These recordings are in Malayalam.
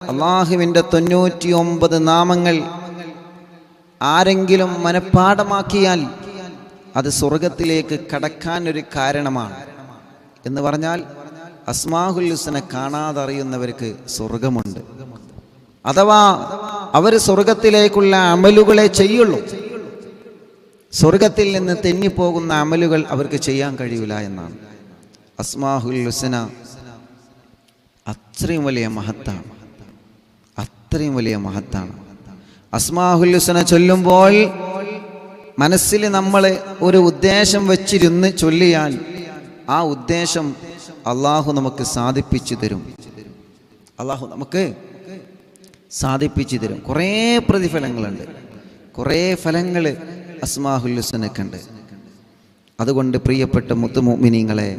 അള്ളാഹുവിൻ്റെ 99 നാമങ്ങൾ ആരെങ്കിലും മനഃപ്പാഠമാക്കിയാൽ അത് സ്വർഗത്തിലേക്ക് കടക്കാൻ ഒരു കാരണമാണ് എന്ന് പറഞ്ഞാൽ അസ്മാഉൽ ഹുസ്ന കാണാതറിയുന്നവർക്ക് സ്വർഗമുണ്ട്. അഥവാ അവർ സ്വർഗത്തിലേക്കുള്ള അമലുകളെ ചെയ്യുള്ളൂ. സ്വർഗത്തിൽ നിന്ന് തെന്നിപ്പോകുന്ന അമലുകൾ അവർക്ക് ചെയ്യാൻ കഴിയില്ല എന്നാണ്. അസ്മാഉൽ ഹുസ്ന അത്രയും വലിയ മഹത്താണ്, അത്രയും വലിയ മഹത്താണ്. അസ്മാഉൽ ഹുസ്ന ചൊല്ലുമ്പോൾ മനസ്സിൽ നമ്മൾ ഒരു ഉദ്ദേശം വെച്ചിരുന്ന് ചൊല്ലിയാൽ ആ ഉദ്ദേശം അള്ളാഹു നമുക്ക് സാധിപ്പിച്ചു തരും. അള്ളാഹു നമുക്ക് സാധിപ്പിച്ചു തരും. കുറേ പ്രതിഫലങ്ങളുണ്ട്, കുറേ ഫലങ്ങൾ അസ്മാഉൽ ഹുസ്നക്കുണ്ട്. അതുകൊണ്ട് പ്രിയപ്പെട്ട മുത്തുമുഅ്മിനീങ്ങളെ,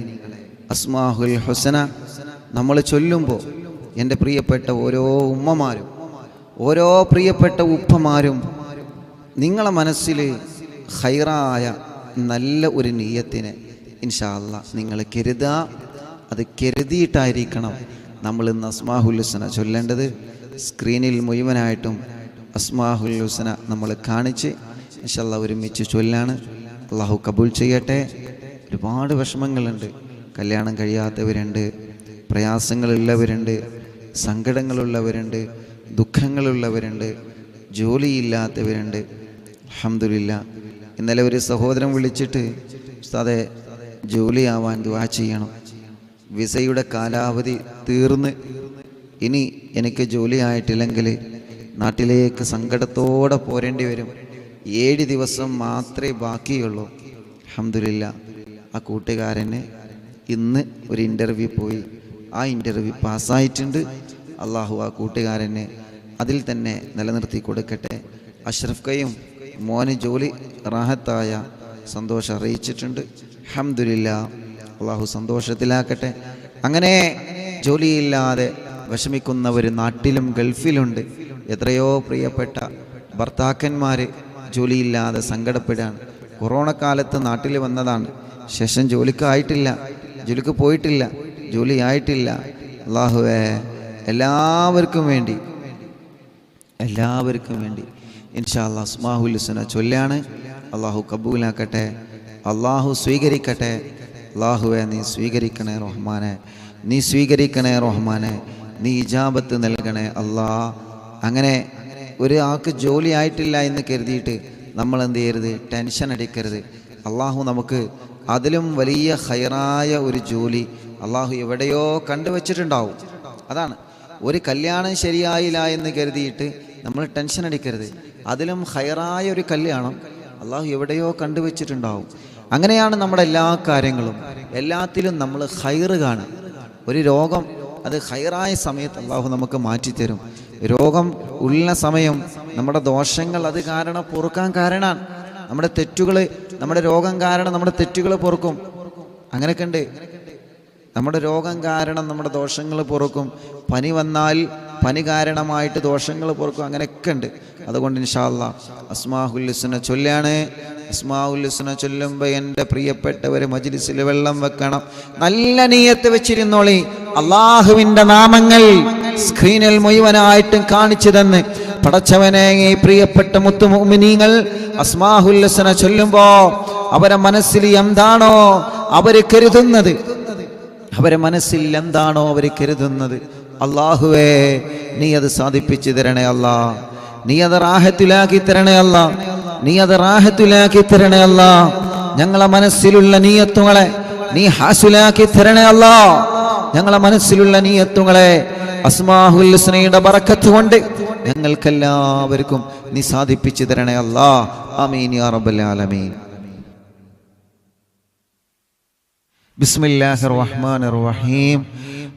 അസ്മാഉൽ ഹുസ്ന നമ്മൾ ചൊല്ലുമ്പോൾ എൻ്റെ പ്രിയപ്പെട്ട ഓരോ ഉമ്മമാരും ഓരോ പ്രിയപ്പെട്ട ഉപ്പമാരും നിങ്ങളെ മനസ്സിൽ ഖൈറായ നല്ല ഒരു നിയ്യത്തിനെ ഇൻഷാ അല്ലാഹ് നിങ്ങൾ കരുതുക. അത് കരുതിയിട്ടായിരിക്കണം നമ്മൾ ഇന്ന് അസ്മാഉൽ ഹുസ്ന ചൊല്ലേണ്ടത്. സ്ക്രീനിൽ മുഴുവനായിട്ടും അസ്മാഉൽ ഹുസ്ന നമ്മൾ കാണിച്ച് ഇൻഷാ അല്ലാഹ് ഒരുമിച്ച് ചൊല്ലാണ്. അള്ളാഹു കബൂൽ ചെയ്യട്ടെ. ഒരുപാട് വിഷമങ്ങളുണ്ട്, കല്യാണം കഴിയാത്തവരുണ്ട്, പ്രയാസങ്ങളുള്ളവരുണ്ട്, സങ്കടങ്ങളുള്ളവരുണ്ട്, ദുഃഖങ്ങളുള്ളവരുണ്ട്, ജോലിയില്ലാത്തവരുണ്ട്. അൽഹംദുലില്ലാ, ഇന്നലെ ഒരു സഹോദരൻ വിളിച്ചിട്ട് ഉസ്താദേ ജോലിയാവാൻ ദുആ ചെയ്യണം, വിസയുടെ കാലാവധി തീർന്ന് ഇനി എനിക്ക് ജോലി ആയിട്ടില്ലെങ്കിൽ നാട്ടിലേക്ക് സങ്കടത്തോടെ പോരേണ്ടി വരും, 7 ദിവസം മാത്രമേ ബാക്കിയുള്ളൂ. അൽഹംദുലില്ലാ, ആ കൂട്ടുകാരന് ഇന്ന് ഒരു ഇൻ്റർവ്യൂ പോയി, ആ ഇൻ്റർവ്യൂ പാസ്സായിട്ടുണ്ട്. അള്ളാഹു ആ കൂട്ടുകാരനെ അതിൽ തന്നെ നിലനിർത്തി കൊടുക്കട്ടെ. അഷ്റഫ് കയ്യും മോന് ജോലി റാഹത്തായ സന്തോഷം അറിയിച്ചിട്ടുണ്ട്. അൽഹംദുലില്ലാ, അള്ളാഹു സന്തോഷത്തിലാക്കട്ടെ. അങ്ങനെ ജോലിയില്ലാതെ വിഷമിക്കുന്നവർ നാട്ടിലും ഗൾഫിലുണ്ട്. എത്രയോ പ്രിയപ്പെട്ട ഭർത്താക്കന്മാർ ജോലിയില്ലാതെ സങ്കടപ്പെടുകയാണ്. കൊറോണ കാലത്ത് നാട്ടിൽ വന്നതാണ്, ശേഷം ജോലിക്കായിട്ടില്ല, ജോലിക്ക് പോയിട്ടില്ല, ജോലി ആയിട്ടില്ല. അള്ളാഹുവേ എല്ലാവർക്കും വേണ്ടി ഇൻഷാ അല്ലാഹ് അസ്മാഉൽ ഹുസ്ന ചൊല്ലാണ്. അള്ളാഹു കബൂലാക്കട്ടെ, അള്ളാഹു സ്വീകരിക്കട്ടെ. അള്ളാഹുവേ നീ സ്വീകരിക്കണേ റഹ്മാനെ, നീ സ്വീകരിക്കണേ റഹ്മാനെ, നീ ഇജാബത്ത് നൽകണേ അല്ലാ. അങ്ങനെ ഒരാൾക്ക് ജോലി ആയിട്ടില്ല എന്ന് കരുതിയിട്ട് നമ്മൾ എന്ത് ചെയ്യരുത്, ടെൻഷൻ അടിക്കരുത്. അള്ളാഹു നമുക്ക് അതിലും വലിയ ഖൈറായ ഒരു ജോലി അള്ളാഹു എവിടെയോ കണ്ടുവച്ചിട്ടുണ്ടാവും. അതാണ്, ഒരു കല്യാണം ശരിയായില്ല എന്ന് കരുതിയിട്ട് നമ്മൾ ടെൻഷൻ അടിക്കരുത്. അതിലും ഖൈറായ ഒരു കല്യാണം അള്ളാഹു എവിടെയോ കണ്ടുവച്ചിട്ടുണ്ടാവും. അങ്ങനെയാണ് നമ്മുടെ എല്ലാ കാര്യങ്ങളും, എല്ലാത്തിലും നമ്മൾ ഖൈറ് കാണും. ഒരു രോഗം അത് ഖൈറായ സമയത്ത് അള്ളാഹു നമുക്ക് മാറ്റിത്തരും. രോഗം ഉള്ള സമയം നമ്മുടെ ദോഷങ്ങൾ അത് കാരണം പൊറുക്കാൻ കാരണമാണ്. നമ്മുടെ തെറ്റുകൾ, നമ്മുടെ രോഗം കാരണം നമ്മുടെ തെറ്റുകൾ പൊറുക്കും. അങ്ങനെയൊക്കെ ഉണ്ട്. നമ്മുടെ രോഗം കാരണം നമ്മുടെ ദോഷങ്ങൾ പൊറുക്കും. പനി വന്നാൽ പനി കാരണമായിട്ട് ദോഷങ്ങൾ പൊറുക്കും. അങ്ങനെയൊക്കെ ഉണ്ട്. അതുകൊണ്ട് ഇൻഷാ അല്ലാഹ് അസ്മാഉൽ ഹുസ്ന ചൊല്ലാണ്. അസ്മാഉൽ ഹുസ്ന ചൊല്ലുമ്പോൾ എൻ്റെ പ്രിയപ്പെട്ടവരെ മജ്ലിസിൽ വെള്ളം വെക്കണം, നല്ല നിയ്യത്ത് വെച്ചിരുന്നോളി. അള്ളാഹുവിൻ്റെ നാമങ്ങൾ സ്ക്രീനിൽ മുഴുവനായിട്ടും കാണിച്ചു തന്ന് പടച്ചവനെ, ഈ പ്രിയപ്പെട്ട മുത്തുമുഅ്മിനീങ്ങൾ അസ്മാഉൽ ഹുസ്ന ചൊല്ലുമ്പോൾ അവരെ മനസ്സിൽ എന്താണോ അവര് കരുതുന്നത്, അവരെ മനസ്സിൽ എന്താണോ അവർ കരുതുന്നത്, അള്ളാഹുവേ നീ അത് സാധിപ്പിച്ചു തരണേ അല്ലാ, നീ അത് റാഹത്തിലാക്കി തരണേ അല്ലാ, നീ അത് റാഹത്തിലാക്കി തരണേ അല്ലാ. ഞങ്ങളെ മനസ്സിലുള്ള നിയ്യത്തുകളെ നീ ഹാസിലാക്കി തരണേ അല്ലാ. ഞങ്ങളെ മനസ്സിലുള്ള നിയ്യത്തുകളെ അസ്മാഉൽ ഹുസ്നയുടെ ബറക്കത്ത് കൊണ്ട് ഞങ്ങൾക്കെല്ലാവർക്കും നീ സാധിപ്പിച്ചു തരണേ അല്ലാ. ആമീൻ യാ റബ്ബൽ ആലമീൻ. ബിസ്മില്ലാഹിർ റഹ്മാനിർ റഹീം.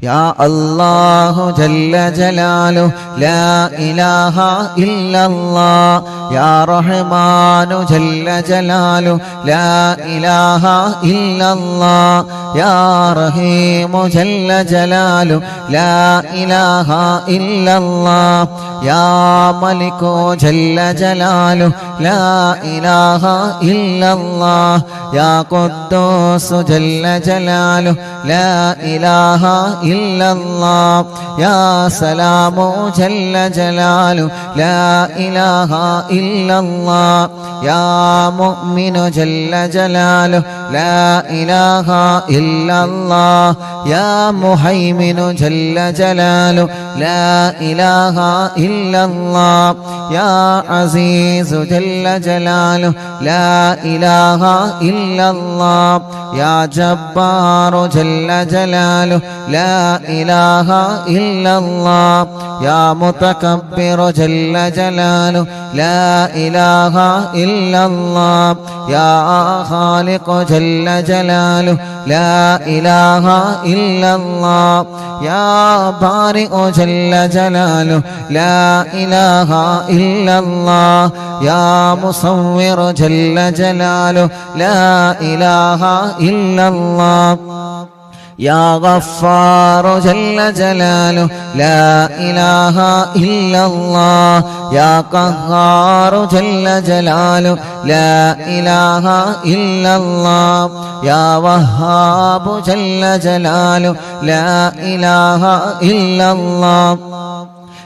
യാ അല്ലാഹു ജല്ല ജലാലു ലാ ഇലാഹ ഇല്ലല്ലാഹ്. യാ റഹ്മാനു ജല്ല ജലാലു ലാ ഇലാഹ ഇല്ലല്ലാഹ്. യാ റഹീമു ജല്ല ജലാലു ലാ ഇലാഹ ഇല്ലല്ലാഹ്. യാ മലികു ജല്ല ജലാലു ലാ ഇലാഹ ഇല്ലല്ലാഹ്. യാ ഖുദ്ദൂസ് ജല്ല جلاله لا إله إلا الله يا سلام جل جلاله لا إله إلا الله يا مؤمن جل جلاله لا إله إلا الله يا مهيمن جل جلاله لا إله إلا الله يا عزيز جل جلاله لا إله إلا الله يا جبار جل جلاله لا إله إلا الله يا متكبر جل جلاله لا إله إلا الله يا خالق جل جلاله لا إله إلا الله يا بارئ جل جلاله لا إله إلا الله يا مصور جل جلاله لا إله إلا الله يا غفار جل جلاله لا إله إلا الله يا قهار جل جلاله لا إله إلا الله يا وهاب جل جلاله لا إله إلا الله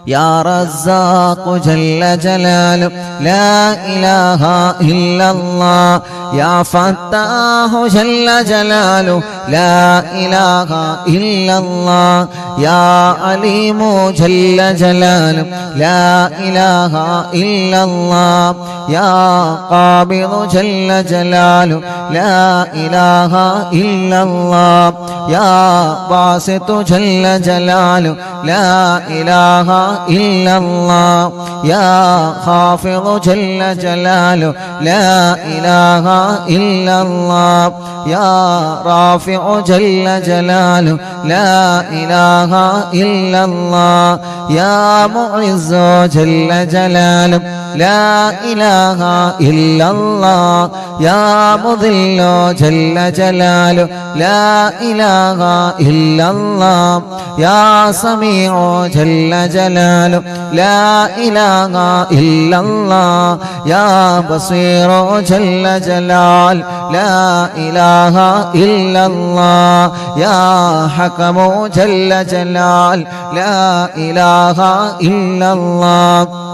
يا رزاق جل جلاله لا إله إلا الله يا فتاح جل جلاله لا إله إلا الله يا عليم جل جلاله لا إله إلا الله يا قابض جل جلاله لا إله إلا الله يا باسط جل جلاله لا إله إلا الله يا خافض جل جلاله لا إله إلا الله يا رافع جل جلاله لا إله إلا الله يا معز جل جلاله لا إله إلا الله يا مذل جل جلاله لا إله إلا الله يا سميع جل جلاله لا إله إلا الله يا بصير جل جلاله لا إله إلا الله يا حكم جل جلاله لا إله إلا الله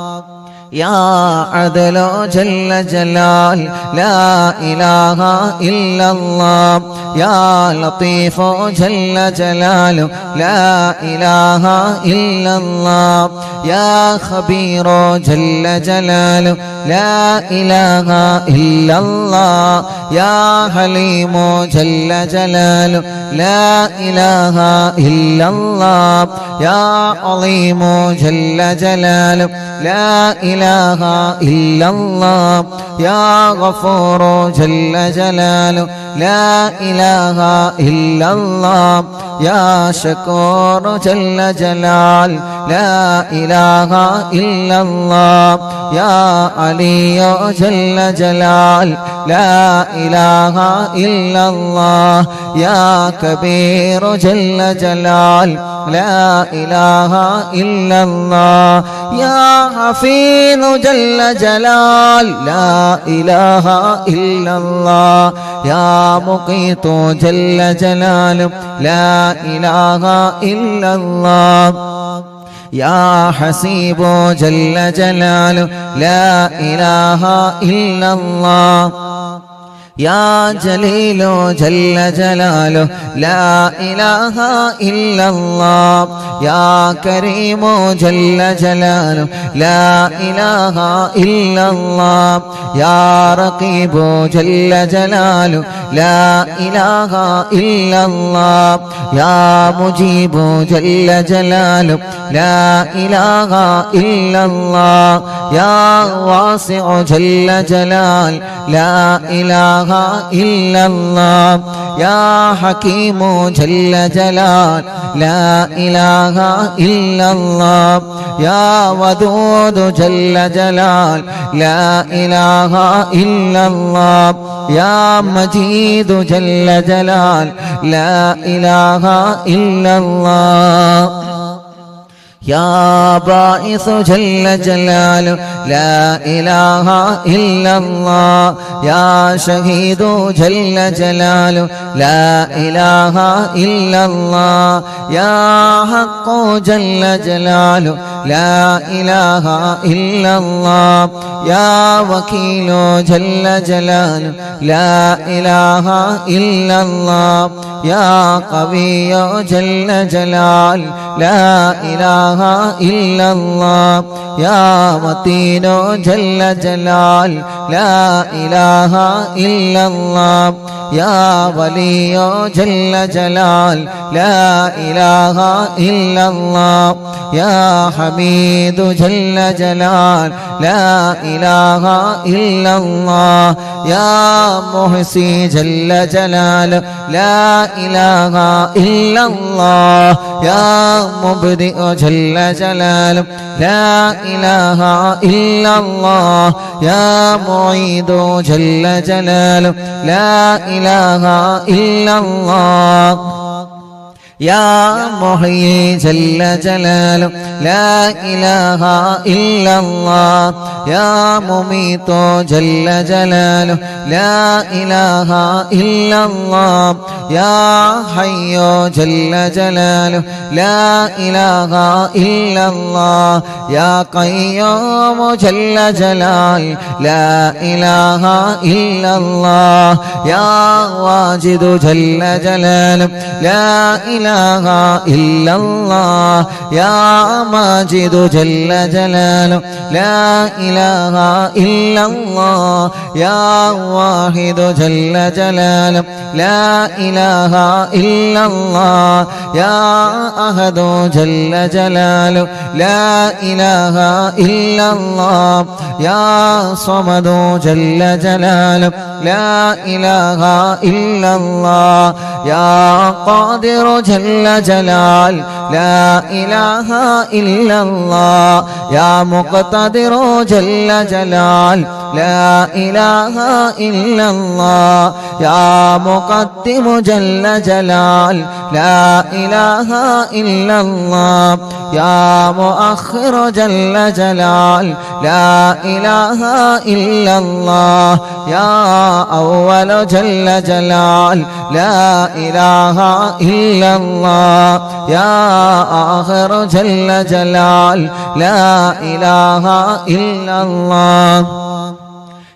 يا عدل جل جلال لا إله إلا الله يا لطيف جل جلاله لا إله إلا الله يا خبير جل جلاله لا إله إلا الله يا حليم جل جلاله لا إله إلا الله يا عظيم جل جلاله لا إله إلا الله يا غفور جل جلاله لا إله إلا الله يا شكور جل جلال لا إله إلا الله يا علي جل جلال لا إله إلا الله يا كبير جل جلال لا إله إلا الله يا حفيظ جل جلال لا إله إلا الله يا مقيت جل جلاله لا إله إلا الله يا حسيب جل جلاله لا إله إلا الله يا جليل جل جلاله لا إله إلا الله يا كريم جل جلاله لا إله إلا الله يا رقيب جل جلاله لا إله إلا الله يا مجيب جل جلاله لا إله إلا الله يا واسع جل جلال لا إله إلا الله يا حكيم جل جلال لا إله إلا الله يا ودود جل جلال لا إله إلا الله يا مجيد جل جلال لا إله إلا الله يا باعث جل جلاله لا إله إلا الله يا شهيد جل جلاله لا إله إلا الله يا حق جل جلاله لا إله إلا الله يا وكيل جل جلاله لا إله إلا الله يا قوي جل جلاله لا إله إلا الله يا متين جل جلاله لا إله إلا الله يا ولي جل جلاله لا إله إلا الله يا حميد جل جلاله لا إله إلا الله يا محصي جل جلاله لا إله إلا الله يا مبدئ جل جلاله لا إله إلا الله يا معيد جل جلاله لا إله إلا الله يا محيي جل جلاله لا إله إلا الله يا مميت جل جلاله لا إله إلا الله يا حي جل جلاله لا إله إلا الله يا قيوم جل جلاله لا إله إلا الله يا واجد جل جلاله لا إله إلا الله يا ماجد جل جلاله لا إله إلا الله يا واحد جل جلاله لا إله إلا الله يا أحد جل جلاله لا إله إلا الله يا صمد جل جلاله لا إله إلا الله يا قادر جل جلاله لا إله إلا الله يا مقتدر جل جلاله لا إله إلا الله يا مقدم جل جلاله لا إله إلا الله يا مؤخر جل جلاله لا إله إلا الله يا أول جل جلاله لا إله إلا الله يا آخر جل جلاله لا إله إلا الله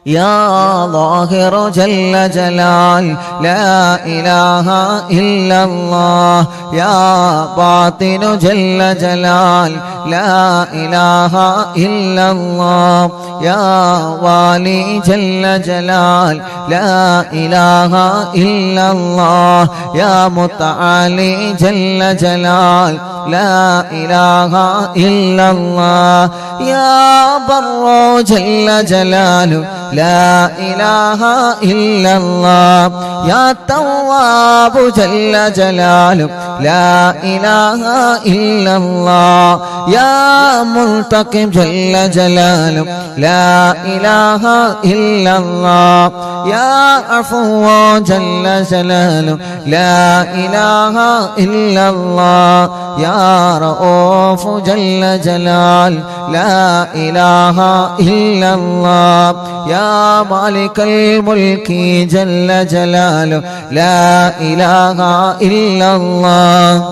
يا ظاهر جل جلاله لا إله إلا الله يا باطن جل جلاله لا إله إلا الله يا والي جل جلاله لا إله إلا الله يا متعالي جل جلاله لا إله إلا الله يا بر جل جلاله لا إله إلا الله يا تواب جل جلاله لا إله إلا الله يا منتقم جل جلاله لا إله إلا الله يا عفو جل جلاله لا إله إلا الله يا رؤوف جل جلاله لا إله إلا الله يا مالك الملك جل جلاله لا إله إلا الله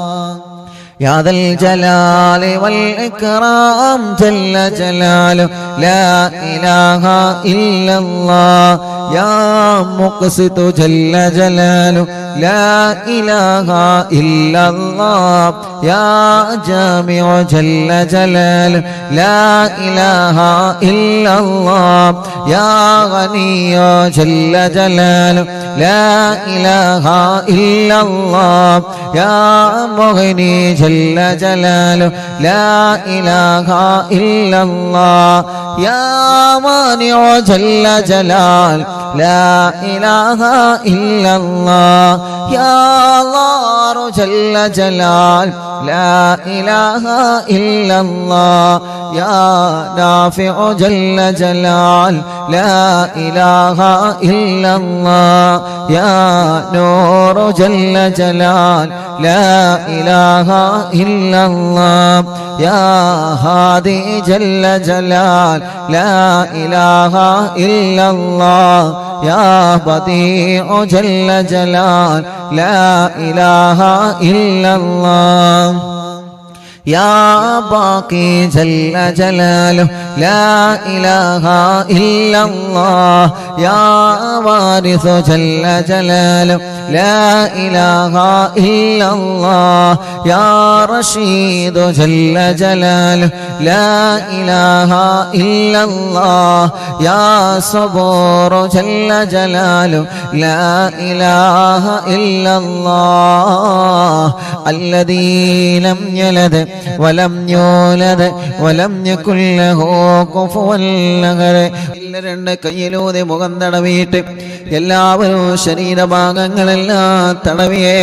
يا ذا الجلال والإكرام جل جلاله لا إله إلا الله يا مقسط جل جلاله لا إله إلا الله يا جامع جل جلاله لا إله إلا الله يا غني جل جلاله لا إله إلا الله يا مغني جل جلاله لا إله إلا الله يا مانع جل جلاله لا إله إلا الله യാ അല്ലാഹു ജല്ല ജലാൽ ലാ ഇലാഹ ഇല്ലല്ലാഹ് യാ നാഫിഉ ജല്ല ജലാൽ ലാ ഇലാഹ ഇല്ലല്ലാഹ് യാ നൂറു ജല്ല ജലാൽ ലാ ഇലാഹ ഇല്ലല്ലാഹ് യാ ഹാദി ജല്ല ജലാൽ ലാ ഇലാഹ ഇല്ലല്ലാഹ് യാ ബദീഉ ജല്ല ജലാൽ ലാ ഇലാഹ ഇല്ലല്ലാഹ് യാ ബാഖി ജല്ല ജലാലുഹു ലാ ഇലാഹ ഇല്ലല്ലാഹ് യാ വാരിസു ജല്ല ജലാലുഹു ലാ ഇലാഹ ഇല്ലല്ലാഹ് യാ റഷീദു ജല്ല ജലാലുഹു ലാ ഇലാഹ ഇല്ലല്ലാഹ് യാ സബൂറു ജല്ല ജലാലുഹു ലാ ഇലാഹ ഇല്ലല്ലാഹ് അല്ലദീ ലം യലദ് വലം യൂലദ് വലം യകുൽ ലഹു കുഫുവൻ അഹദ്. രണ്ട് കയ്യിലൂതി മുഖം തടവിയിട്ട് എല്ലാവരും ശരീരഭാഗങ്ങളെല്ലാം തടവിയേ.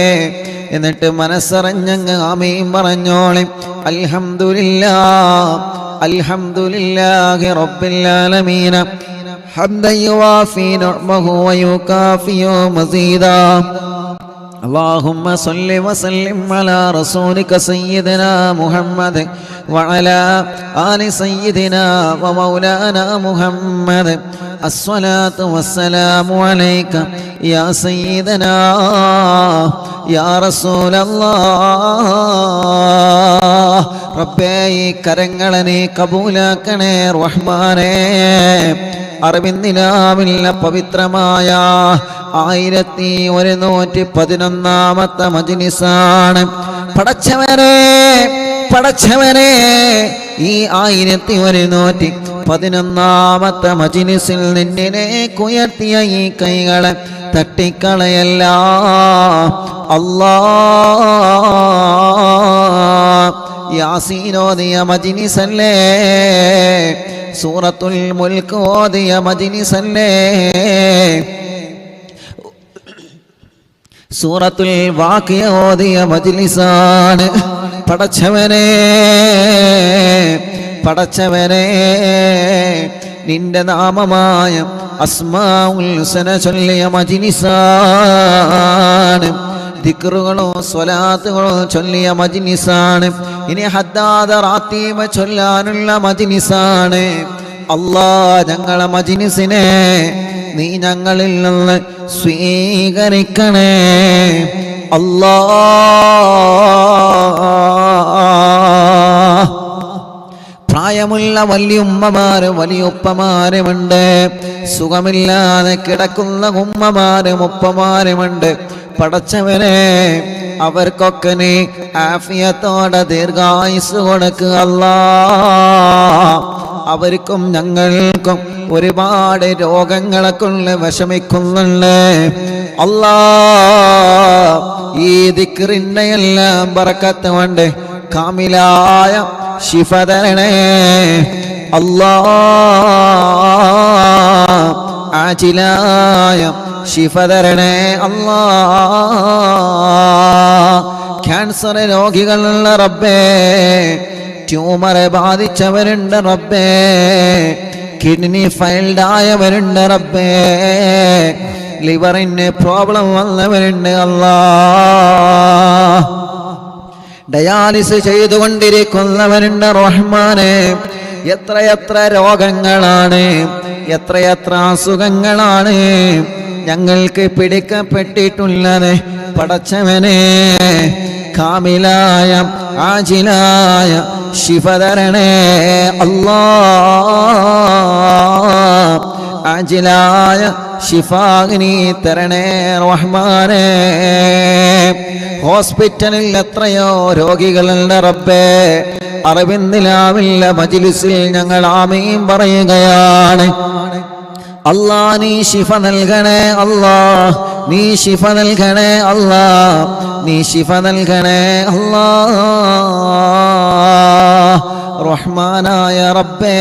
എന്നിട്ട് മനസ്സറിഞ്ഞങ്ങ് ആമീൻ പറഞ്ഞോളി. അൽഹംദുലില്ലാഹ് അൽഹംദുലില്ലാഹി റബ്ബിൽ ആലമീൻ ഹംദൻ യുവാഫി നിഅമഹു വയുകാഫിയു മസീദാ. اللهم صل وسلم على رسولك سيدنا محمد وعلى آل سيدنا ومولانا محمد. الصلاة والسلام عليك يا سيدنا يا رسول الله. ربي കരങ്ങളെ കബൂലാക്കണേ റഹ്മാനേ. അറിവിന്ദിനാവില്ല പവിത്രമായ 1111 മജ്‌ലിസാണ്. പടച്ചവനെ ഈ 1111 മജ്‌ലിസിൽ നിന്നെ ഉയർത്തിയ ഈ കൈകളെ തട്ടിക്കളയല്ല അല്ലാഹ്. യാസീൻ ഓതിയ മജ്‌ലിസല്ലേ, സൂറത്തുൽ മുൽക്ക് ഓതിയ മജ്‌ലിസല്ലേ, സൂറത്തുൽ വാഖിയ ഓതിയ മജ്‌ലിസാണ്. പടച്ചവനെ നിന്റെ നാമമായ അസ്മാഉൽ ഹുസ്ന ചൊല്ലിയ മജ്‌ലിസാണ്. ദിക്റുകളോ സ്വലാത്തുകളോ ചൊല്ലിയ മജ്‌ലിസാണ്. ഇനി ഹദ്ദാദ റാത്തീബ ചൊല്ലാനുള്ള മജ്‌ലിസാണ്. അല്ലാഹ് ഞങ്ങളെ മജ്‌ലിസിനെ നീ ഞങ്ങളിൽ നിന്ന് സ്വീകരിക്കണേ അല്ലാഹ്. പ്രായമുള്ള വലിയുമ്മമാരും വലിയുപ്പമാരുമുണ്ട്, സുഖമില്ലാതെ കിടക്കുന്ന ഉമ്മമാരും ഉപ്പമാരുമുണ്ട്. പടച്ചവനെ അവർക്കൊക്കെ നീ ആഫിയത്തോടെ ദീർഘായുസ് കൊടുക്കുക അല്ലാഹ്. അവർക്കും ഞങ്ങൾക്കും ഒരുപാട് രോഗങ്ങളെ കൊണ്ട് വിഷമിക്കുന്നുണ്ട് അല്ലാഹ്. ഈ ദിക്റിന്റെ എല്ലാം ബറക്കത്ത് കൊണ്ട് കാമിലായ ശിഫ തരണേ അല്ലാഹ്. ആജിലായ ശിഫ തരണേ അല്ലാഹ്. ക്യാൻസർ രോഗികളുള്ള റബ്ബേ, ട്യൂമറെ ബാധിച്ചവരുണ്ട് റബ്ബേ, കിഡ്നി ഫെയിൽഡ് ആയവരുണ്ട് റബ്ബേ, ലിവറിന് പ്രോബ്ലം വന്നവരുണ്ട് അല്ലാഹ്. ഡയാലിസ് ചെയ്തുകൊണ്ടിരിക്കുന്നവരുണ്ട് റഹ്മാനെ. എത്രയെത്ര രോഗങ്ങളാണ്, എത്രയെത്ര അസുഖങ്ങളാണ് ഞങ്ങൾക്ക് പിടിക്കപ്പെട്ടിട്ടുള്ളത്. പടച്ചവനെ കാമിലായ ആജിലായ ശിഫ തരണേ അല്ലാഹ്. ആജിലായ ശിഫാഗ്നി തരണേ റഹ്മാനേ. ഹോസ്പിറ്റലിൽ എത്രയോ രോഗികളുണ്ട് റബ്ബേ. അറിവിന്ദിലാവില്ല മജ്‌ലിസിൽ ഞങ്ങൾ ആമീൻ പറയുകയാണ്. അല്ലാഹ് നീ ശിഫ നൽകണേ അല്ലാഹ്, നീ ശിഫ നൽകണേ അല്ലാഹ്, നീ ശിഫ നൽകണേ അല്ലാഹ്. റഹ്മാനായ റബ്ബേ,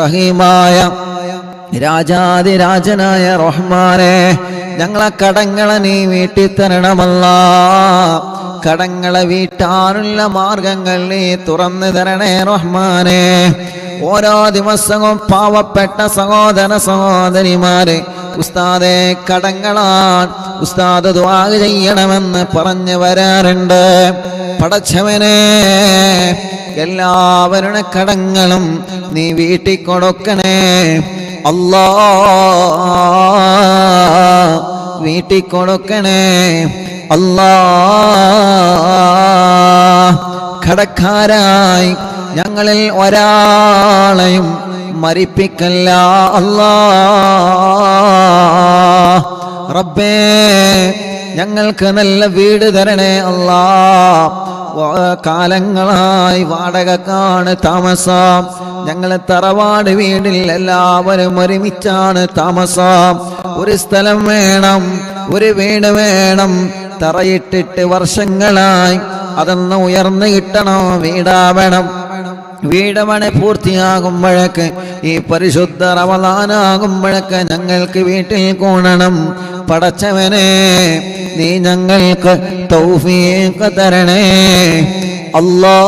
റഹീമായ രാജാതിരാജനായ റഹ്മാനെ, ഞങ്ങളെ കടങ്ങളെ നീ വീട്ടിത്തരണമല്ലാ. കടങ്ങളെ വീട്ടാനുള്ള മാർഗങ്ങൾ നീ തുറന്നു തരണേ റഹ്മാനെ. ഓരോ ദിവസവും പാവപ്പെട്ട സഹോദര സഹോദരിമാരെ ഉസ്താദെ കടങ്ങളാണ്, ഉസ്താദ് ദുആ ചെയ്യണമെന്ന് പറഞ്ഞു വരാറുണ്ട്. പടച്ചവനെ, എല്ലാവരുടെ കടങ്ങളും നീ വീട്ടിൽ കൊടുക്കണേ അല്ലാ, വീട്ടിൽ കൊടുക്കണേ അല്ലാ. കടക്കാരായി ഞങ്ങളിൽ ഒരാളെയും മരിപ്പിക്കല്ല അല്ലാ. റബ്ബേ, ഞങ്ങൾക്ക് നല്ല വീട് തരണേ അല്ലാ. കാലങ്ങളായി വാടകക്കാണ് താമസം. ഞങ്ങൾ തറവാട് വീടിൽ എല്ലാവരും ഒരുമിച്ചാണ് താമസം. ഒരു സ്ഥലം വേണം, ഒരു വീട് വേണം. തറയിട്ടിട്ട് വർഷങ്ങളായി, അതൊന്ന് ഉയർന്നു കിട്ടണം, വീടാവണം. വീടമണി പൂർത്തിയാകുമ്പോഴേക്ക്, ഈ പരിശുദ്ധ റമളാനാകുമ്പോഴേക്ക് ഞങ്ങൾക്ക് വീട്ടിൽ കൂടണം. പടച്ചവനെ, നീ ഞങ്ങൾക്ക് തൗഫീഖ് തരണേ അല്ലാ,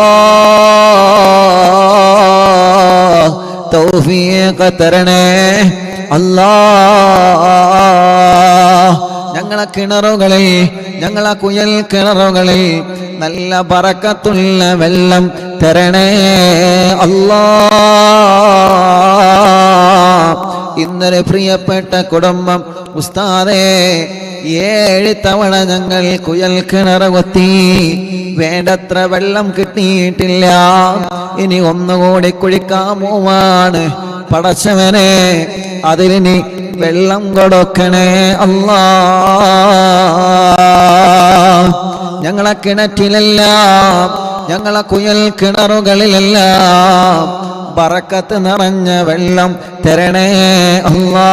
തൗഫീഖ് തരണേ അല്ലാ. ഞങ്ങളെ കിണറുകളിൽ, ഞങ്ങളെ കുയൽ കിണറുകളിൽ നല്ല ബറക്കത്തുള്ള വെള്ളം തരണേ അല്ലാ. ഇന്നലെ പ്രിയപ്പെട്ട കുടുംബം ഉസ്താദേ 7 തവണ ഞങ്ങൾ കുയൽ കിണർ കൊത്തി, വേണ്ടത്ര വെള്ളം കിട്ടിയിട്ടില്ല. ഇനി ഒന്നുകൂടി കുഴിക്കാൻ പോവാണ്. പടച്ചവനെ, അതിന് വെള്ളം കൊടുക്കണേ അല്ലാ. ഞങ്ങളെ കിണറ്റിലെല്ലാം, ഞങ്ങളെ കുയൽ കിണറുകളിലെല്ലാം ബറക്കത്ത് നിറഞ്ഞ വെള്ളം തരണേ അല്ലാ.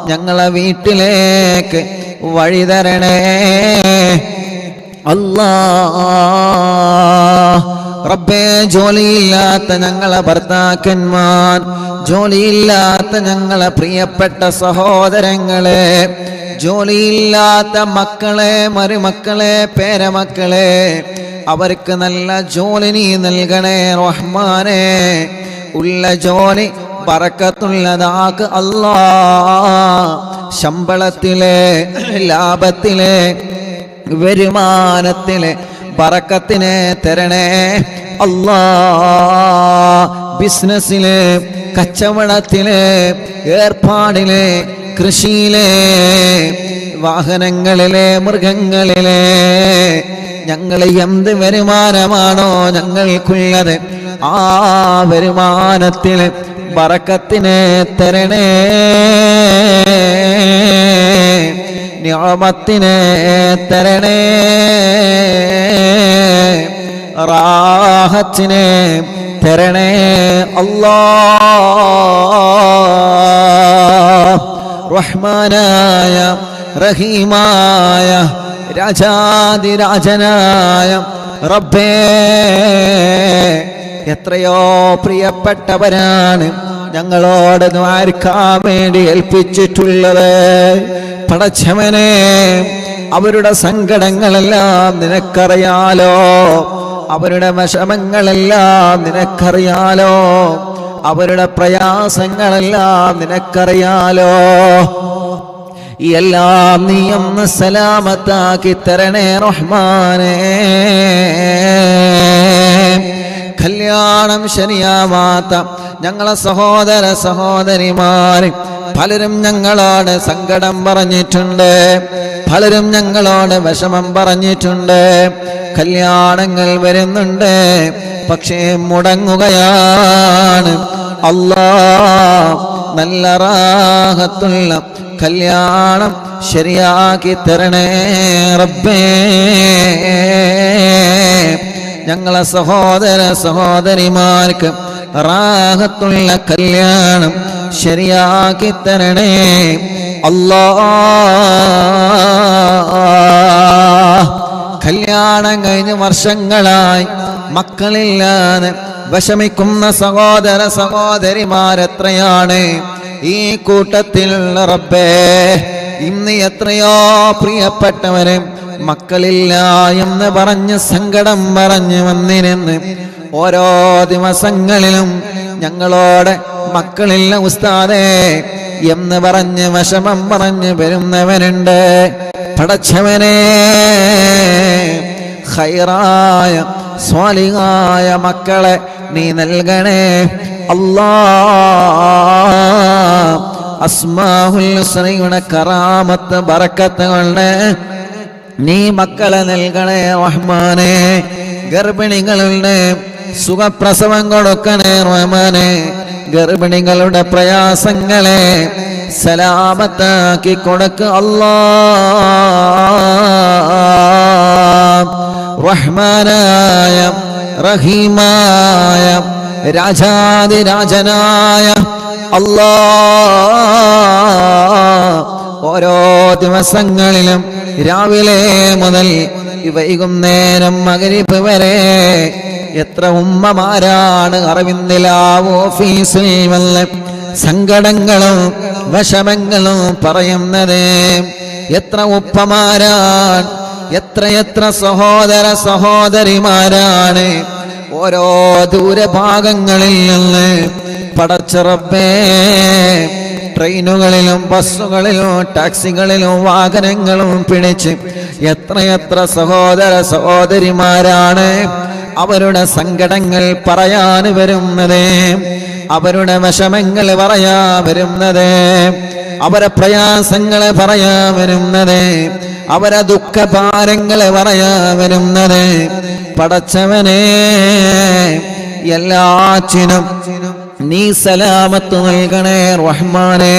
ഞങ്ങളെ വീട്ടിലേക്ക് വഴി തരണേ അല്ലാ. റബ്ബേ, ജോലിയില്ലാത്ത ഞങ്ങളെ ഭർത്താക്കന്മാർ, ജോലിയില്ലാത്ത ഞങ്ങളെ പ്രിയപ്പെട്ട സഹോദരങ്ങളെ, ജോലിയില്ലാത്ത മക്കളെ, മരുമക്കളെ, പേരമക്കളെ, അവർക്ക് നല്ല ജോലി നീ നൽകണേ റഹ്മാനെ. ഉള്ള ജോലി ബറക്കത്തുള്ളതാക്ക് അല്ലാ. ശമ്പളത്തിലെ, ലാഭത്തിലെ, വരുമാനത്തിലെ ബറക്കത്തിനെ തരണേ അല്ലാ. ബിസിനസ്സിലെ, കച്ചവടത്തിലെ, ഏർപ്പാടിലെ, കൃഷിയിലെ, വാഹനങ്ങളിലെ, മൃഗങ്ങളിലെ, ഞങ്ങൾ എന്ത് വരുമാനമാണോ ഞങ്ങൾക്കുള്ളത്, ആ വരുമാനത്തിൽ ബറക്കത്തിനെ തരണേ, നിഅമത്തിനെ തരണേ, റാഹത്തിനെ തരണേ അല്ലാ. റഹ്മാനായ റഹീമായ രാജാതിരാജനായ റബ്ബേ, എത്രയോ പ്രിയപ്പെട്ടവരാണ് ഞങ്ങളോട് ദ്വാരക്കാൻ വേണ്ടി ഏൽപ്പിച്ചിട്ടുള്ളത്. പടച്ചവനെ, അവരുടെ സങ്കടങ്ങളെല്ലാം നിനക്കറിയാലോ, അവരുടെ വിഷമങ്ങളെല്ലാം നിനക്കറിയാലോ, അവരുടെ പ്രയാസങ്ങളെല്ലാം നിനക്കറിയാലോ. എല്ലാം നീ ഒന്ന് സലാമത്താക്കി തരണേ റഹ്മാനേ. കല്യാണം ശരിയാവാത്ത ഞങ്ങളെ സഹോദര സഹോദരിമാർ പലരും ഞങ്ങളോട് സങ്കടം പറഞ്ഞിട്ടുണ്ട്, പലരും ഞങ്ങളോട് വിഷമം പറഞ്ഞിട്ടുണ്ട്. കല്യാണങ്ങൾ വരുന്നുണ്ട്, പക്ഷേ മുടങ്ങുകയാണ്. അല്ലാഹ് നല്ല റാഹത്തുള്ള കല്യാണം ശരിയാക്കി തരണേ റബ്ബേ. ഞങ്ങളെ സഹോദര സഹോദരിമാർക്ക് റാഹത്തുള്ള കല്യാണം ശരിയാക്കി തരണേ അല്ലാഹ്. കല്യാണം കഴിഞ്ഞ് വർഷങ്ങളായി മക്കളില്ലാതെ വിഷമിക്കുന്ന സഹോദര സഹോദരിമാരെത്രയാണ് ഈ കൂട്ടത്തിൽ റബ്ബേ. ഇന്ന് എത്രയോ പ്രിയപ്പെട്ടവരെ മക്കളില്ല എന്ന് പറഞ്ഞ് സങ്കടം പറഞ്ഞ് വന്നിരുന്ന് ഓരോ ദിവസങ്ങളിലും ഞങ്ങളോട് മക്കളില്ല ഉസ്താദേ എന്ന് പറഞ്ഞ് വിഷമം പറഞ്ഞ് വരുന്നവരുണ്ട്. പടച്ചവനെ, ഖൈറായ സ്വാലിഹായ മക്കളെ നീ നൽകണേ അല്ലാഹ്. അസ്മാഉൽ ഹുസ്നയുടെ കറാമത്ത് ബറക്കത്ത് കൊണ്ട് നീ മക്കളെ നൽകണേ റഹ്മാനെ. ഗർഭിണികളുടെ സുഖപ്രസവം കൊടുക്കണേ റഹ്മാനെ. ഗർഭിണികളുടെ പ്രയാസങ്ങളെ സലാമത്താക്കി കൊടുക്ക അല്ലാഹ്. റഹ്മാനായ റഹീമായ രാജാതിരാജനായ അല്ലാഹ്, ഓരോ ദിവസങ്ങളിലും രാവിലെ മുതൽ വൈകുന്നേരം മഗ്‌രിബ് വരെ എത്ര ഉമ്മമാരാണ് അറവിന്ദിലാവ് ഓഫീസിൽ വന്ന് സങ്കടങ്ങളും വിഷമങ്ങളും പറയുന്നത്. എത്ര ഉപ്പമാരാണ്, എത്ര സഹോദര സഹോദരിമാരാണ് ഓരോ ദൂരഭാഗങ്ങളിൽ നിന്ന് പടച്ച റബ്ബേ ട്രെയിനുകളിലും ബസ്സുകളിലും ടാക്സികളിലും വാഹനങ്ങളും പിടിച്ച് എത്ര സഹോദര സഹോദരിമാരാണ് അവരുടെ സങ്കടങ്ങൾ പറയാൻ വരുന്നത്, അവരുടെ വിഷമങ്ങൾ പറയാൻ വരുന്നത്, അവരെ പ്രയാസങ്ങൾ പറയാൻ വരുന്നത്, അവരെ ദുഃഖഭാരങ്ങൾ പറയാൻ വരുന്നത്. പടച്ചവനെ, എല്ലാറ്റിനും നീ സലാമത്ത് നൽകണേ റഹ്മാനേ.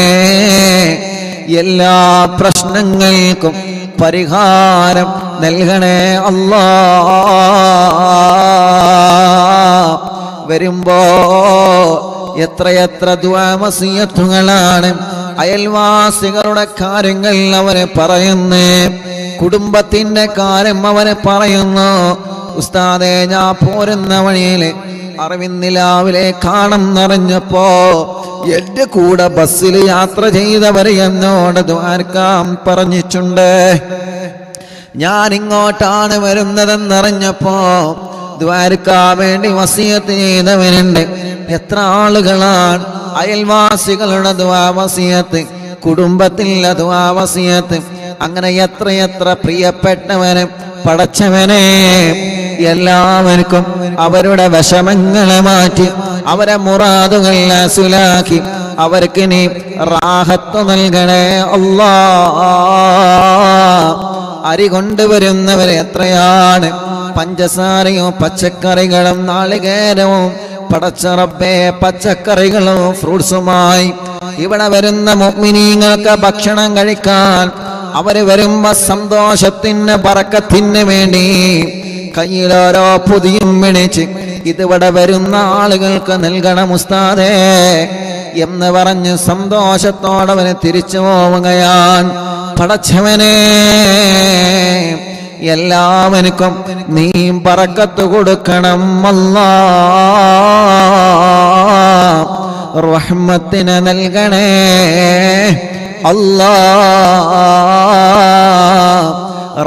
എല്ലാ പ്രശ്നങ്ങൾക്കും പരിഹാരം നൽകണേ അല്ലാഹ്. വരുമ്പോ എത്ര ദുആ വസിയത്തുകളാണ് അയൽവാസികളുടെ കാര്യങ്ങൾ അവരെ പറയുന്നു, കുടുംബത്തിന്റെ കാര്യം അവരെ പറയുന്നു. ഉസ്താദേ, ഞാൻ പോരുന്ന വഴിയിൽ അറിവിന്നിലാവിലെ കാണും നിറഞ്ഞപ്പോ എന്റെ കൂടെ ബസ്സിൽ യാത്ര ചെയ്തവരെ എന്നോട് ദ്വാരക്കാൻ പറഞ്ഞിട്ടുണ്ട്. ഞാൻ ഇങ്ങോട്ടാണ് വരുന്നതെന്നറിഞ്ഞപ്പോ ദ്വാരക്കാൻ വേണ്ടി വസിയത്ത് ചെയ്തവരുണ്ട്. എത്ര ആളുകളാണ് അയൽവാസികളുടെ ദുആ വസിയത്ത്, കുടുംബത്തിലെ ദുആ വസിയത്ത്, അങ്ങനെ എത്ര പ്രിയപ്പെട്ടവന്. പടച്ചവനെ, എല്ലാവർക്കും അവരുടെ വിഷമങ്ങളെ മാറ്റി അവരെ മുറാദുകൾ ഹാസിലാക്കി അവർക്ക് നീ റാഹത്ത് നൽകണേ അല്ലാഹ്. അരി കൊണ്ടുവരുന്നവരെ എത്രയാണ്, പഞ്ചസാരയും പച്ചക്കറികളും നാളികേരവും പടച്ച റബ്ബേ പച്ചക്കറികളും ഫ്രൂട്ട്സുമായി ഇവിടെ വരുന്ന മുഅ്മിനീങ്ങൾക്ക് ഭക്ഷണം കഴിക്കാൻ അവര് വരുമ്പോ സന്തോഷത്തിന് ബറക്കത്തിന് വേണ്ടി കയ്യിലോരോ പൊതിയും പിടിച്ച് ഇതിവിടെ വരുന്ന ആളുകൾക്ക് നൽകണം ഉസ്താദേ എന്ന് പറഞ്ഞ് സന്തോഷത്തോടെ അവന് തിരിച്ചു പോവുകയാണ്. പടച്ചവനെ, എല്ലാവർക്കും നീ ബറക്കത്ത് കൊടുക്കണം അല്ലാഹ്. റഹ്മത്തിനെ നൽകണേ അല്ലാഹ്.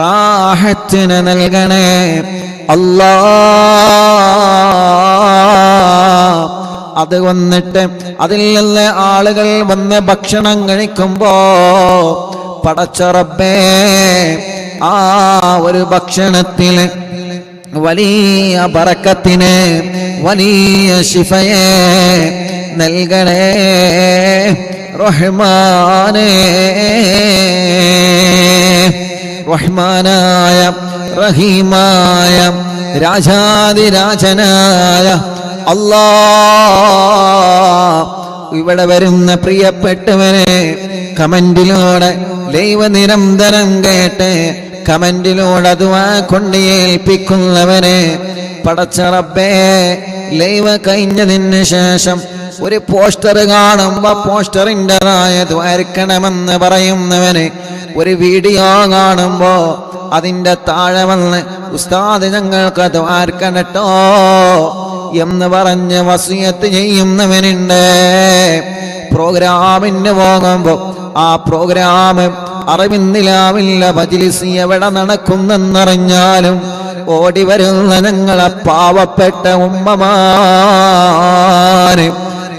റാഹത്തിനെ നൽകണേ അല്ലാഹ്. അത് വന്നിട്ട് അതിൽ നിന്ന് ആളുകൾ വന്ന് ഭക്ഷണം കഴിക്കുമ്പോ പടച്ച റബ്ബേ, ആ ഒരു ഭക്ഷണത്തിൽ വലിയ ബറക്കത്തിന് വലിയ ശിഫയെ നൽകണേ റഹ്മാനേ. റഹ്മാനായ റഹീമായ രാജാതിരാജനായ അല്ലാഹ്, ഇവിടെ വരുന്ന പ്രിയപ്പെട്ടവനെ കമന്റിലൂടെ ലൈവ് നിരന്തരം കേട്ട് കമന്റിലൂടെ ദുആ കൊണ്ട് ഏൽപ്പിക്കുന്നവനെ പടച്ച റബ്ബേ, ലൈവ് കഴിഞ്ഞതിന് ശേഷം ഒരു പോസ്റ്റർ കാണുമ്പോ പോസ്റ്ററിൻ്റെതായ ദ്വാരക്കണമെന്ന് പറയുന്നവന് ഒരു വീഡിയോ കാണുമ്പോ അതിൻ്റെ താഴെ വന്ന് ഉസ്താദ് ഞങ്ങൾക്ക് ദ്വാരക്കണട്ടോ എന്ന് പറഞ്ഞ് വസിയത്ത് ചെയ്യുന്നവനുണ്ട്. പ്രോഗ്രാമിന് പോകുമ്പോൾ ആ പ്രോഗ്രാം അറിവിന്നിലാവില്ല മജ്‌ലിസ് എവിടെ നടക്കുന്നെന്നറിഞ്ഞാലും ഓടി വരുന്ന ഞങ്ങളെ പാവപ്പെട്ട ഉമ്മമാര്,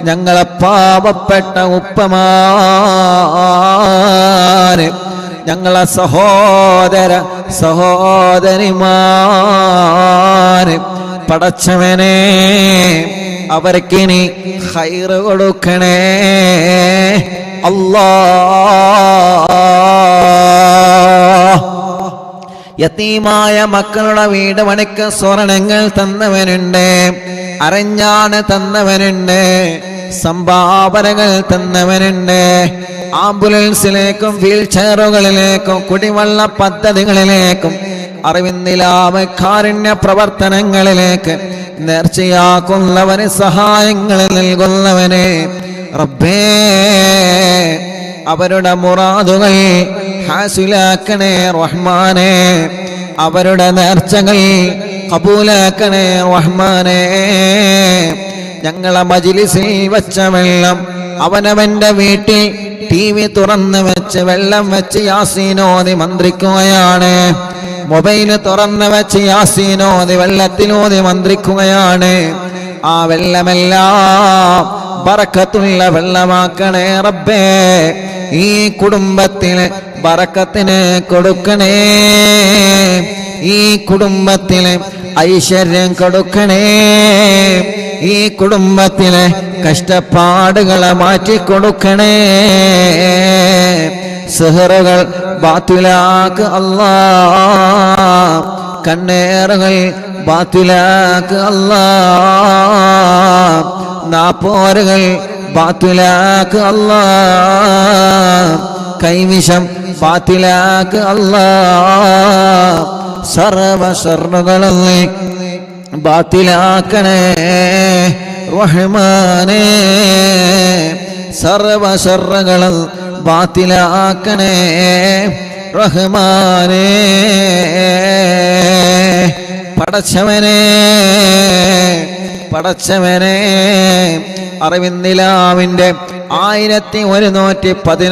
ഞങ്ങളെ പാവപ്പെട്ട ഉപ്പമാര്, ഞങ്ങളെ സഹോദരിമാര്, പടച്ചവനെ അവർക്കിനി ഖൈറ് കൊടുക്കണേ അല്ലാഹ്. യതീമായ മക്കളുടെ വീട് പണിക്ക് സ്വർണങ്ങൾ തന്നവനുണ്ട്, അരഞ്ഞാണ് തന്നവനുണ്ട്, സംഭാവനകൾ തന്നവനുണ്ട്. ആംബുലൻസിലേക്കും വീൽ ചെയറുകളിലേക്കും കുടിവെള്ള പദ്ധതികളിലേക്കും അറിവിന്നിലാവ് കാരുണ്യ പ്രവർത്തനങ്ങളിലേക്ക് നേർച്ചയാക്കുന്നവന് സഹായങ്ങൾ നൽകുന്നവന് റബ്ബേ അവരുടെ മുറാദുകൾ ഹാസിലാക്കണേ റഹ്മാനേ, അവരുടെ നേർച്ചകൾ കബൂലാക്കണേ റഹ്മാനേ. ഞങ്ങളെ മജ്‌ലിസിൽ വെച്ച വെള്ളം അവനവന്റെ വീട്ടിൽ TV തുറന്ന് വെച്ച് വെള്ളം വെച്ച് യാസീനോദി മന്ത്രിക്കുകയാണ്, മൊബൈല് തുറന്ന് വെച്ച് യാസീനോദി വെള്ളത്തിനോദി മന്ത്രിക്കുകയാണ്. ആ വെള്ളമെല്ലാം ബറക്കത്തുള്ള വെള്ളമാക്കണേ റബ്ബേ. ഈ കുടുംബത്തിന് ബറക്കത്തിന് കൊടുക്കണേ, ഈ കുടുംബത്തിന് ഐശ്വര്യം കൊടുക്കണേ, ഈ കുടുംബത്തിലെ കഷ്ടപ്പാടുകളെ മാറ്റിക്കൊടുക്കണേ. സിഹറുകൾ ബാത്തിലാക്ക് അല്ലാഹ്, കണ്ണേറുകൾ ബാത്തിലാക്ക് അല്ലാഹ്, നാപ്പോരുകൾ ബാത്തിലാക്ക് അല്ലാഹ്, കൈവിഷം ബാത്തിലാക്ക് അല്ലാഹ്. സർവ ശർറുകളെ ബാത്തിലാക്കണേ റഹ്മാനേ, സർവ ശർറുകളും ബാത്തിലാക്കണേ റഹ്മാനേ. പടച്ചവനെ പടച്ചവനെ അറിവിന്നിലാവിന്റെ 1111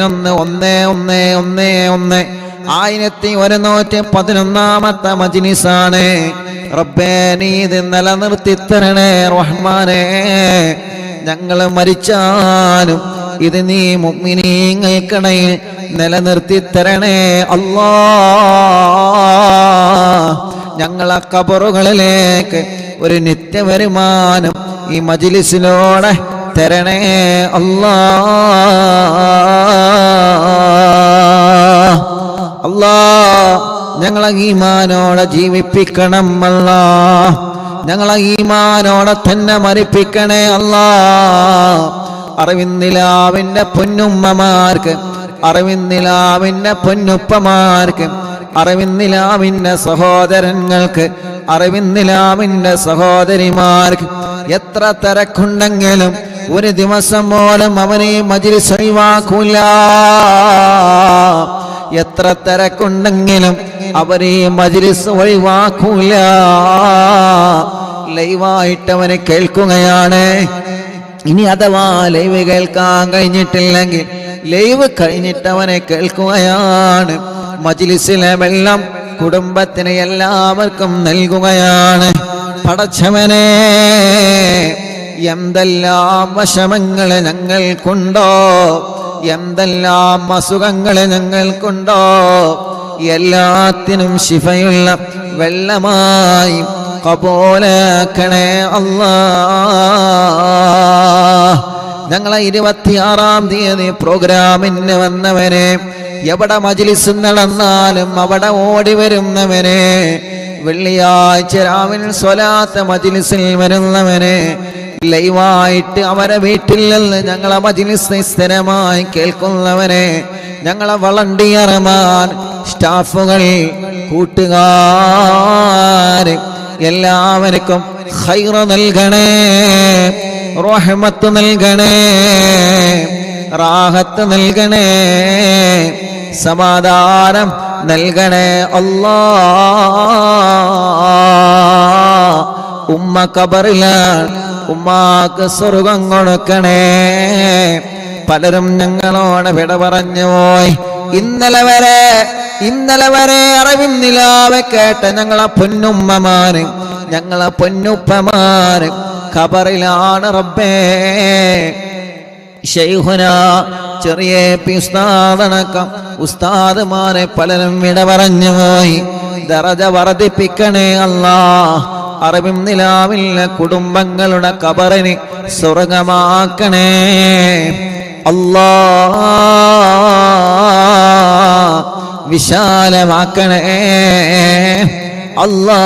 1111 മജ്‌ലിസാണ് റബ്ബേ. നീ ഇത് നിലനിർത്തി തരണേ റഹ്മാനേ. ഞങ്ങൾ മരിച്ചാലും ഇത് നീ മുഅ്മിനീങ്ങൾക്കിടയിൽ നിലനിർത്തി തരണേ അല്ലാഹ്. ഞങ്ങളെ ഖബറുകളിലേക്ക് ഒരു നിത്യവരുമാനം ഈ മജ്‌ലിസിലൂടെ തരണേ അല്ലാഹ്. അല്ലാഹ് ഞങ്ങളെ ഈമാനോടെ ജീവിപ്പിക്കണം അല്ലാഹ്, ഞങ്ങളെ ഈമാനോടെ തന്നെ മരിപ്പിക്കണേ അല്ലാഹ്. അറിവിന്നിലാവിന്റെ പൊന്നുമ്മമാർക്ക്, അറിവിന്നിലാവിന്റെ പൊന്നുപ്പമാർക്ക്, അറിവിന്നിലാവിന്റെ സഹോദരങ്ങൾക്ക്, അറിവിന്നിലാവിന്റെ സഹോദരിമാർക്ക് എത്ര തിരക്കുണ്ടെങ്കിലും ഒരു ദിവസം പോലും അവനെ മജ്‌ലിസ് ഒഴിവാക്കൂല. എത്ര തിരക്കുണ്ടെങ്കിലും അവരെ മജ്‌ലിസ് ഒഴിവാക്കൂല. ലൈവായിട്ട് അവനെ കേൾക്കുകയാണ്. ഇനി അഥവാ ലൈവ് കേൾക്കാൻ കഴിഞ്ഞിട്ടില്ലെങ്കിൽ ലൈവ് കഴിഞ്ഞിട്ട് അവനെ കേൾക്കുകയാണ്. മജ്‌ലിസിലെ വെള്ളം കുടുംബത്തിന് എല്ലാവർക്കും നൽകുകയാണ്. പടച്ചവനെ എന്തെല്ലാം വിഷമങ്ങൾ ഞങ്ങൾക്കുണ്ടോ, എന്തെല്ലാം അസുഖങ്ങൾ ഞങ്ങൾക്കുണ്ടോ, എല്ലാത്തിനും ശിഫയുള്ള വെള്ളമായി കബൂലാക്കണേ അല്ലാഹ്. ഞങ്ങളെ 26-ാം തീയതി പ്രോഗ്രാമിന് വന്നവനെ, എവിടെ മജ്‌ലിസ് നടന്നാലും അവിടെ ഓടി വരുന്നവനെ, വെള്ളിയാഴ്ച രാവിലെ സ്വലാത്ത് മജ്‌ലിസിൽ വരുന്നവനെ, ലൈവായിട്ട് അവരെ വീട്ടിൽ നിന്ന് ഞങ്ങളെ മജ്‌ലിസ് സ്ഥിരമായി കേൾക്കുന്നവനെ, ഞങ്ങളെ വളണ്ടിയർമാർ, സ്റ്റാഫുകൾ, കൂട്ടുകാര് എല്ലാവർക്കും ഖൈർ നൽകണേ, റഹ്മത്ത് നൽകണേ, റാഹത്ത് നൽകണേ, സമാധാനം നൽകണേ അല്ലാഹ്. ഉമ്മ ഖബറിലാണ്. ഉമ്മാക്ക് സ്വർഗം കൊടുക്കണേ. പലരും ഞങ്ങളോട് വിട പറഞ്ഞു പോയി. ഇന്നലെ വരെ അറിവിൻ നിലാവെ കേട്ട ഞങ്ങളെ പൊന്നുമ്മമാര്, ഞങ്ങളെ പൊന്നുപ്പമാര് ഖബറിലാണ് റബ്ബേ. ശൈഖുന ചെറിയ ഉസ്താദടക്കം ഉസ്താദുമാരെ പലരും വിട പറഞ്ഞു പോയി. ദറജ വർദ്ധിപ്പിക്കണേ അല്ലാഹ്. അറിവിൻ നിലാവിലെ കുടുംബങ്ങളുടെ ഖബറിനെ സ്വർഗമാക്കണേ അല്ലാഹ്. വിശാലമാക്കണേ അല്ലാഹ്.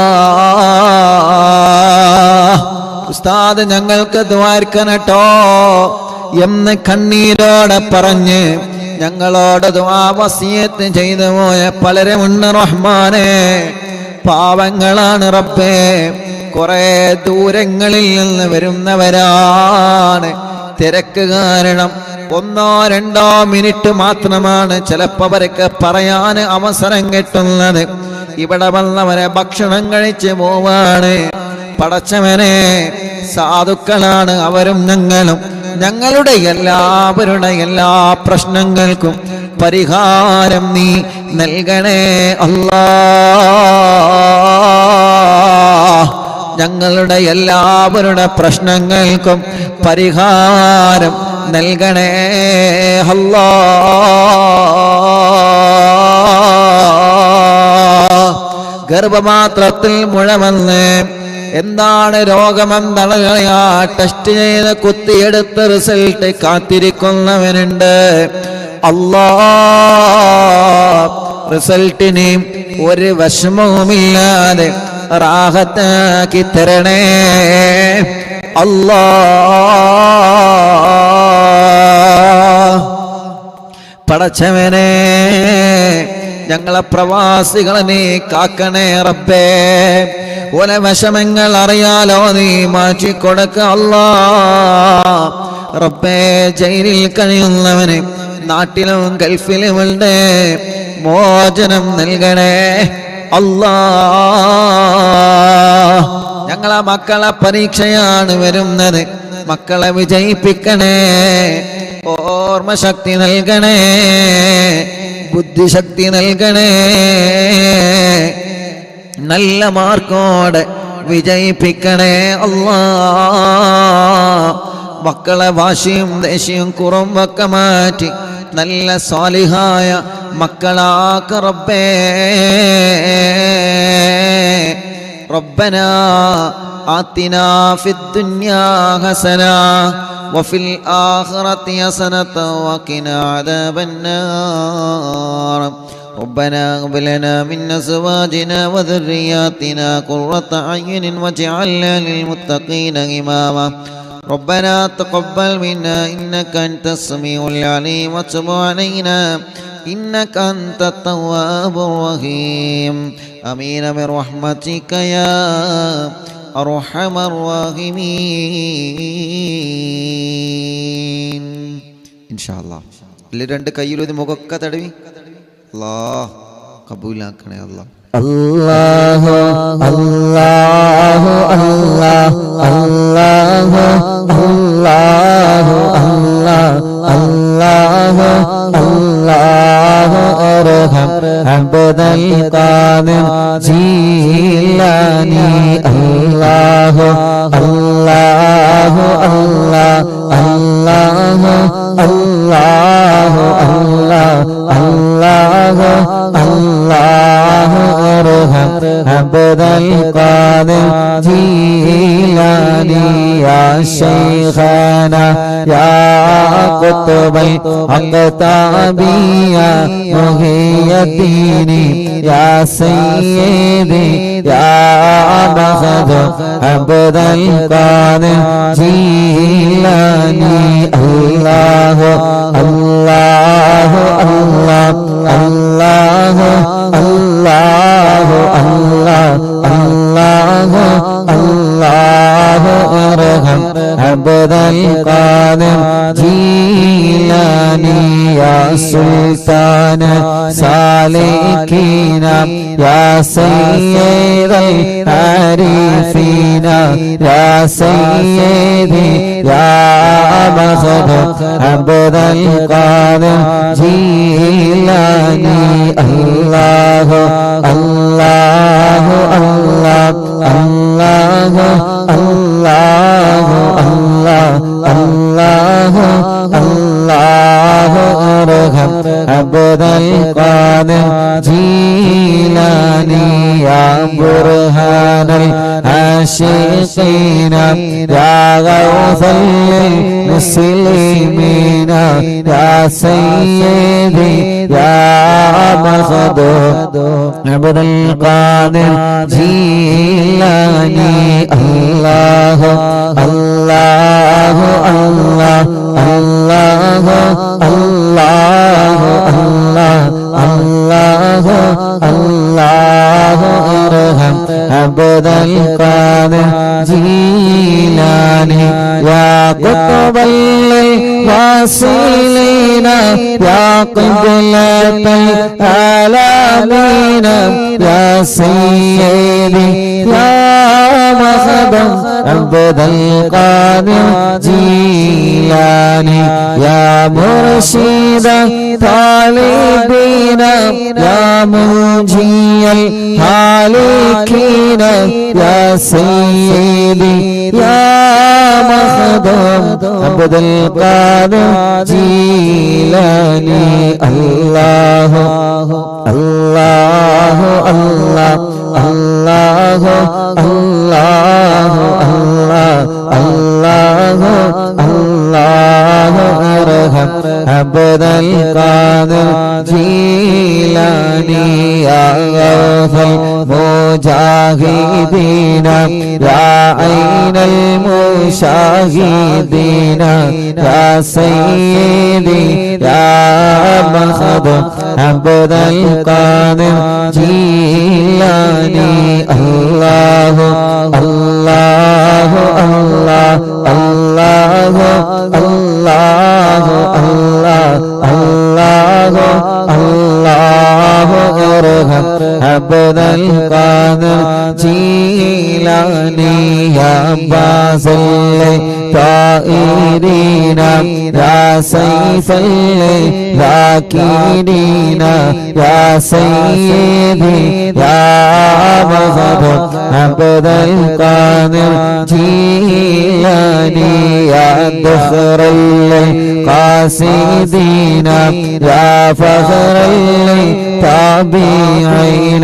ഉസ്താദ് ഞങ്ങൾക്ക് ദുആർക്കണട്ടോ എന്ന് കണ്ണീരോടെ പറഞ്ഞ് ഞങ്ങളോട് ദുആ വസിയത്ത് ചെയ്തു പോയ പലരുമുണ്ട് റഹ്മാനേ. പാവങ്ങളാണ് റബ്ബേ, കുറെ ദൂരങ്ങളിൽ നിന്ന് വരുന്നവരാണ്. തിരക്ക് കാരണം 1-2 മിനിറ്റ് മാത്രമാണ് ചിലപ്പോൾ അവർക്ക് പറയാൻ അവസരം കിട്ടുന്നത്. ഇവിടെ വന്നവരെ ഭക്ഷണം കഴിച്ച് പോവാണ്. പടച്ചവനെ, സാധുക്കളാണ് അവരും ഞങ്ങളും. ഞങ്ങളുടെ എല്ലാവരുടെ എല്ലാ പ്രശ്നങ്ങൾക്കും പരിഹാരം നീ നൽകണേ അല്ലാഹ്. ഞങ്ങളുടെ എല്ലാവരുടെ പ്രശ്നങ്ങൾക്കും പരിഹാരം നൽകണേ അല്ലാഹ്. ഗർഭപാത്രത്തിൽ മുഴ വന്ന് എന്താണ് രോഗമെന്നറിയാ ടെസ്റ്റ് ചെയ്ത് കുത്തിയെടുത്ത റിസൾട്ട് കാത്തിരിക്കുന്നവനുണ്ട്. അല്ലാഹ് റിസൾട്ടിന് ഒരു വിഷമവുമില്ലാതെ റാഹത്താക്കി തരണേ അല്ലാഹ്. പടച്ചവനെ, ഞങ്ങളെ പ്രവാസികളെ നീ കാക്കണേ റബ്ബേ. ഓല വിഷമങ്ങൾ അറിയാലോ, നീ മാറ്റിക്കൊടുക്ക അല്ലാഹ്. റബ്ബേ, ജയിലിൽ കഴിയുന്നവന് നാട്ടിലും ഗൾഫിലുമുണ്ട്, മോചനം നൽകണേ അല്ലാഹ്. ഞങ്ങളെ മക്കളെ പരീക്ഷയാണ് വരുന്നത്, മക്കളെ വിജയിപ്പിക്കണേ. ഓർമ്മശക്തി നൽകണേ, ബുദ്ധിശക്തി നൽകണേ. നല്ല മാർക്കോടെ വിജയിപ്പിക്കണേ അല്ലാഹ്. മക്കളെ വാശിയും ദേഷ്യവും കുറുമ്പൊക്കെ മാറ്റി നല്ല സ്വാലിഹായ മക്കളാക്ക റബ്ബേ. റബ്ബനാ ആതിനാ ഫിദ്ദുനിയാ ഹസന വഫിൽ ആഖിറതി ഹസനത വഖിനാ അദാബന്നാർ. ربنا هب لنا من أزواجنا وذرياتنا قرة أعين واجعلنا للمتقين إماما. ربنا تقبل منا إنك أنت السميع العليم وتب علينا إنك أنت التواب الرحيم. آمين برحمتك يا أرحم الراحمين. إن شاء الله. രണ്ട് കയ്യിലൊരു മുഖക്ക തടവി അല്ലാഹ് കബൂലാക്കണേ അല്ലാഹ്. അല്ലാഹു അല്ലാഹു അല്ലാഹു അല്ലാഹു അല്ലാഹു അല്ലാഹു അല്ലാഹു അർഹം അബ്ദൽ ഖാദിർ ജീലാനി. അല്ലാഹു അല്ലാഹു അല്ലാഹു അല്ലാഹു അല്ലാഹു അല്ലാഹു അല്ലാഹു അർഹം അബ്ദൽ ഖാദിർ ജീലാനി. യാ ശൈഖനാ യാ ഖുത്ബൽ അഖ്താബിയ മുഹിയദ്ദീനി. യാ സയ്യിദി യാ മഖദു അബ്ദൽ ഖാദിർ ജീലാനി. അല്ലാഹു അല്ലാഹു അല്ലാഹു അല്ലാഹു അല്ലാഹു അല്ലാഹു അല്ലാഹു അർഹം അബ്ദൽ ഖാദിർ ജീലാനി. യാ سلطان سالكين يا سيد العارفين يا سيدي يا مخدوم عبد القادر جيلاني الله الله الله الله الله الله الله الله ارحم عبد القادر جيلاني يا برهان العاشقين يا غوث المسلمين يا سيدي يا مخدوم عبد القادر جيلاني الله الله الله الله الله الله الله الله ارحم عبد القادر جيلاني يا قطب الواصلين يا قبلة العالمين يا سيدي يا مخدوم عبد القادر جيلاني يا مرشد طالبين يا منجي الهالكين يا سيدي يا مخدوم عبد القادر جيلاني الله الله الله الله الله الله الله ارحم عبد القادر جيلاني يا غوث المجاهدين يا عين المشاهدين يا سيدي يا مخدوم عبد القادر جيلاني الله الله الله الله الله الله الله الله ارحم عبد القادر جيلاني يا باسل طائرين يا سيف الذاكرين يا سيدي يا مخدوم عبد القادر جيلاني يا ذخر القاصدين يا فخر التابعين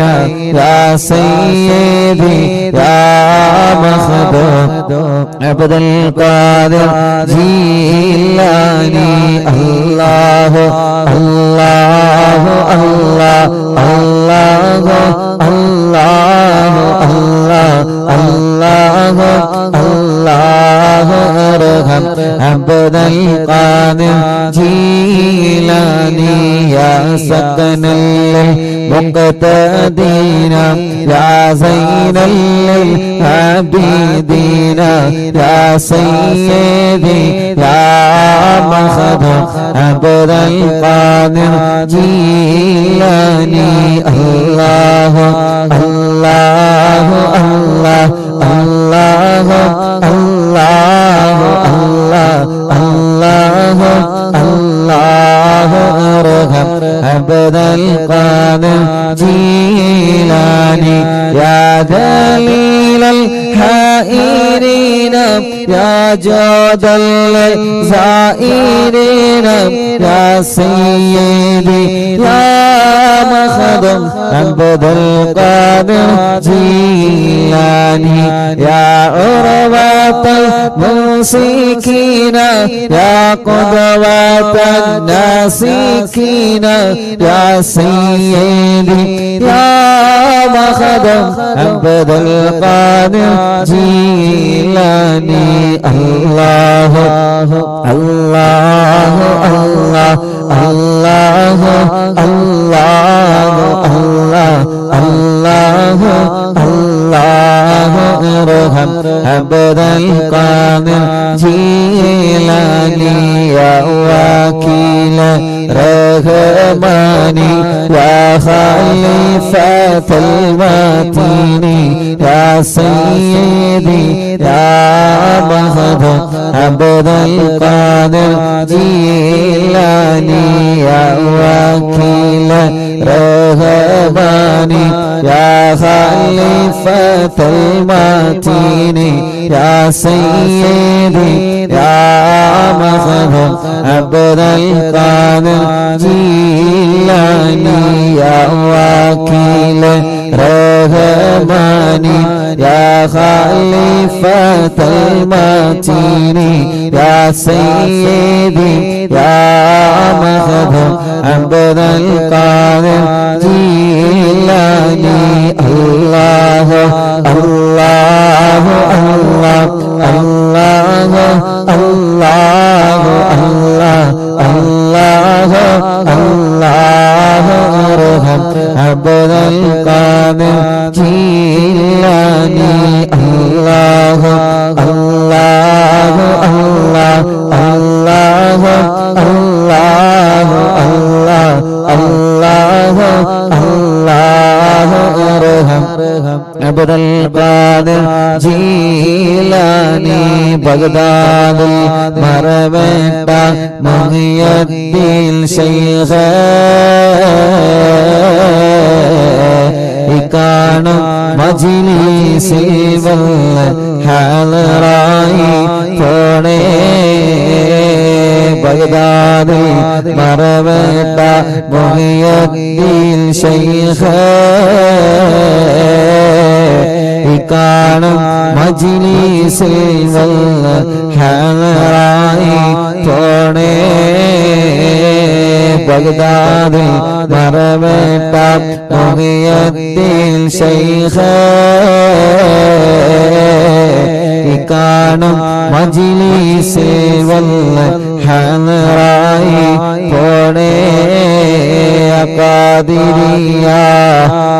يا سيدي يا مخدوم عبد القادر جيلاني الله الله الله الله الله الله الله الله ارحم عبد القادر جيلاني يا سكن المقتدين يا زين العابدين يا سيدي يا مخدوم عبد القادر جيلاني الله الله الله الله الله الله الله الله ارحم عبد القادر جيلاني يا دليل الحائرين يا جود الزائرين يا سيدي يا مخدوم عبد القادر جيلاني يا عروة الموسيقين يا قدوة الناسكين يا سيدي يا مخدوم عبد القادر جيلاني الله الله الله الله الله الله الله الله ارحم عبد القادر جيلاني يا وكيل رغ يا خليفة المتين يا سيدي يا مهدي عبد القادر جيلاني يا وكيل رهباني يا خليفة المتين يا سيدي يا مهدي عبد القادر جيلاني يا وكيل رهباني يا خليفة المتين يا سيدي يا مهدي عبد القادر جيلاني الله الله الله الله الله الله الله الله ارحم عبد القادر جيلاني الله الله الله الله الله الله الله الله ارحم عبد القادر جيلاني بغداد مربت محي الدين شيخ കാണും മജ്‌ലിസിൽ വല്ല ഹാളറായി പോണേ ബഗ്ദാദിൽ മറവട്ട മുഹിയുദ്ദീൻ ശൈഖ് കാണും മജ്‌ലിസിൽ വല്ല ഹാളറായി പോണേ ബഗ്ദാദിൽ മറവട്ട മുഹിയുദ്ദീൻ ശൈഖ് കാണും മജ്‌ലിസിൽ വല്ല ഹാളറായി പോണേ Qadiriya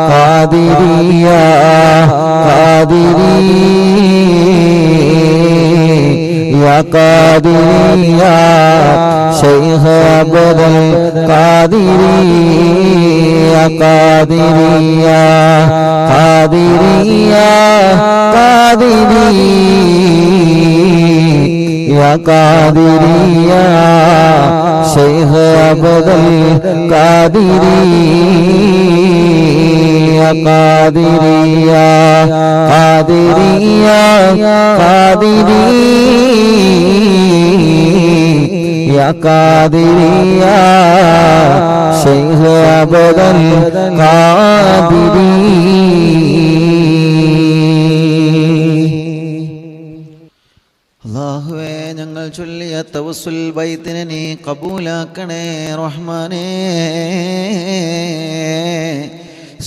Qadiriya Qadiriya Qadiriya Sheikh Abdul Qadiriya Qadiriya Qadiriya Qadiriya Qadiriya Sheikh Abdul Qadiriya Qadiriya Qadiriya Qadiriya Qadiriya Sheikh Abdul Qadiri അല്ലാഹുവേ ഞങ്ങൾ ചൊല്ലിയ തവസ്സുൽ ബൈത്തിനെ നീ കബൂലാക്കണേ റഹ്മാനേ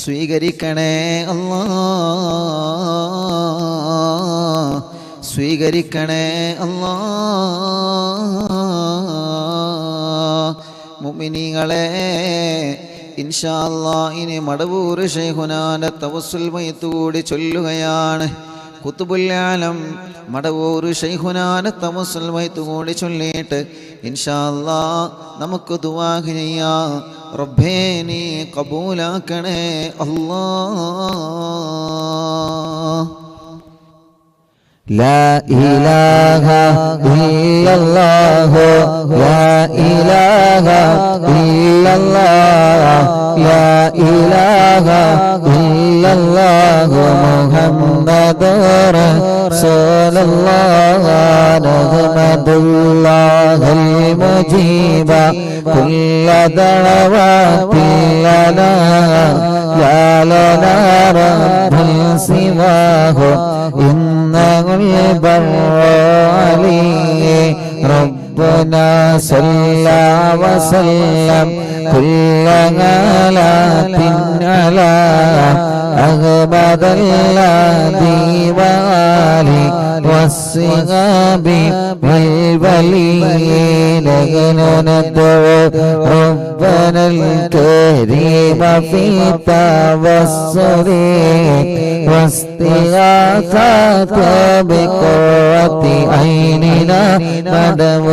സ്വീകരിക്കണേ അല്ലാഹ് സ്വീകരിക്കണേ അല്ലാഹ് മുഅ്മിനീങ്ങളെ ഇൻഷാ അല്ലാഹ് ഇനി മടവൂർ ശൈഖുനാന്റെ തവസ്സുൽ ബൈത്ത് കൂടി ചൊല്ലുകയാണ് ഖുത്ബുൽ ആലം മടവൂർ ശൈഖുനാന്റെ തവസ്സുൽ ബൈത്ത് കൂടി ചൊല്ലിയിട്ട് ഇൻഷാ അല്ലാഹ് നമുക്ക് ദുആ ചെയ്യാം റബ്ബേ നീ കബൂലാക്കണേ അല്ലാഹ് لا إله إلا الله لا إله إلا الله لا إله إلا الله محمد رسول الله نحمد الله المجيب كل دعوات لنا يا لنا رب سواه إنه البر عليه ربنا صلى وسلم كل غلات على أغبد الذي وآله والصحاب والولين ندعو ربنا الكريم في توسل واستغاثة بقوة عيننا ندعو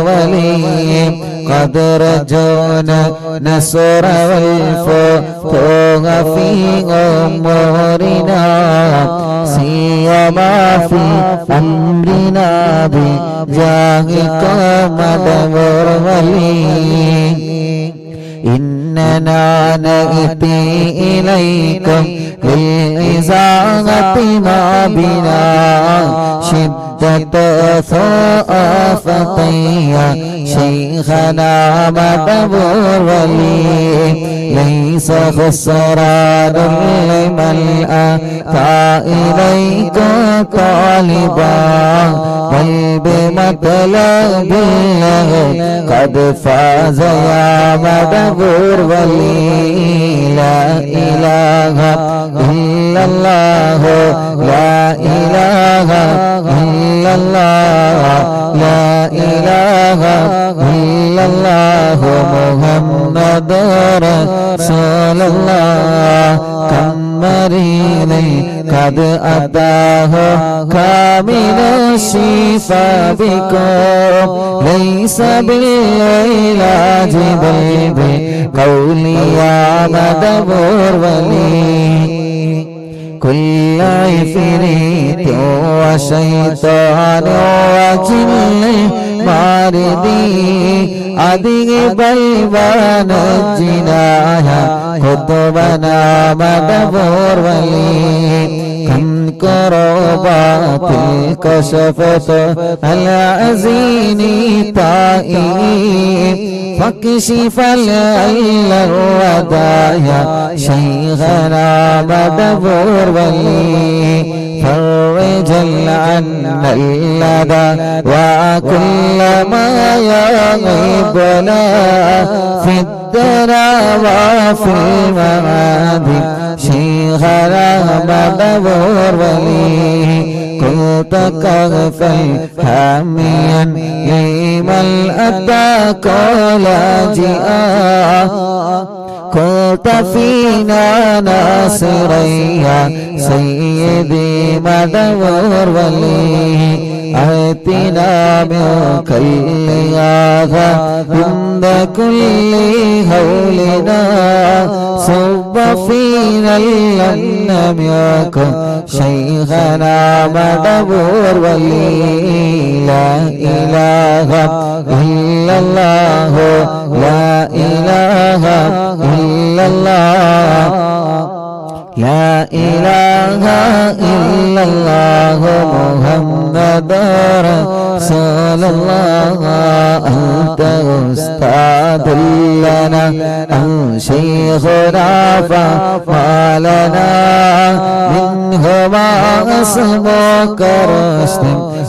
ولي قد رجونا نصر والفتوح في أمورنا سيما في أمرنا بجاهك مدبر ولي إننا نأتي إليكم للإزاغة ما بنا شدة ثقافتي شيخنا مدبر ولي ليس خسران لمن أتى إليك طالبا بل بمطلب له قد فاز يا مدبر ولي لا إله إلا الله لا إله إلا الله لا إله إلا الله محمد رسول الله كم مريض قد أتاه كامل الشفاء بكم ليس بالعلاج بل بقولي يا مدبر ولي كل عفريت وشيطان وجن ماردي أذهب ونجناها قطبنا مدبر ولي كم كربات كشفت العزين طائب فاكشف العل الودايا شيخنا مدبر ولي فرج عنا اللدى وكل ما يغيبنا في الدنا وفي المعاد شيخنا مدبر ولي كنت كغفا حاميا لمن أتاك لاجئا كنت فينا ناصريا سيدي مدبر ولي آتنا منك الإغاثة عند كل هولنا صب فينا لم يكن شيخنا مدبر ولي لا إله إلا الله لا إله إلا الله لا إله إلا الله محمد رسول الله أنت أستاذ لنا أو شيخنا فما لنا منهما اسمك رشد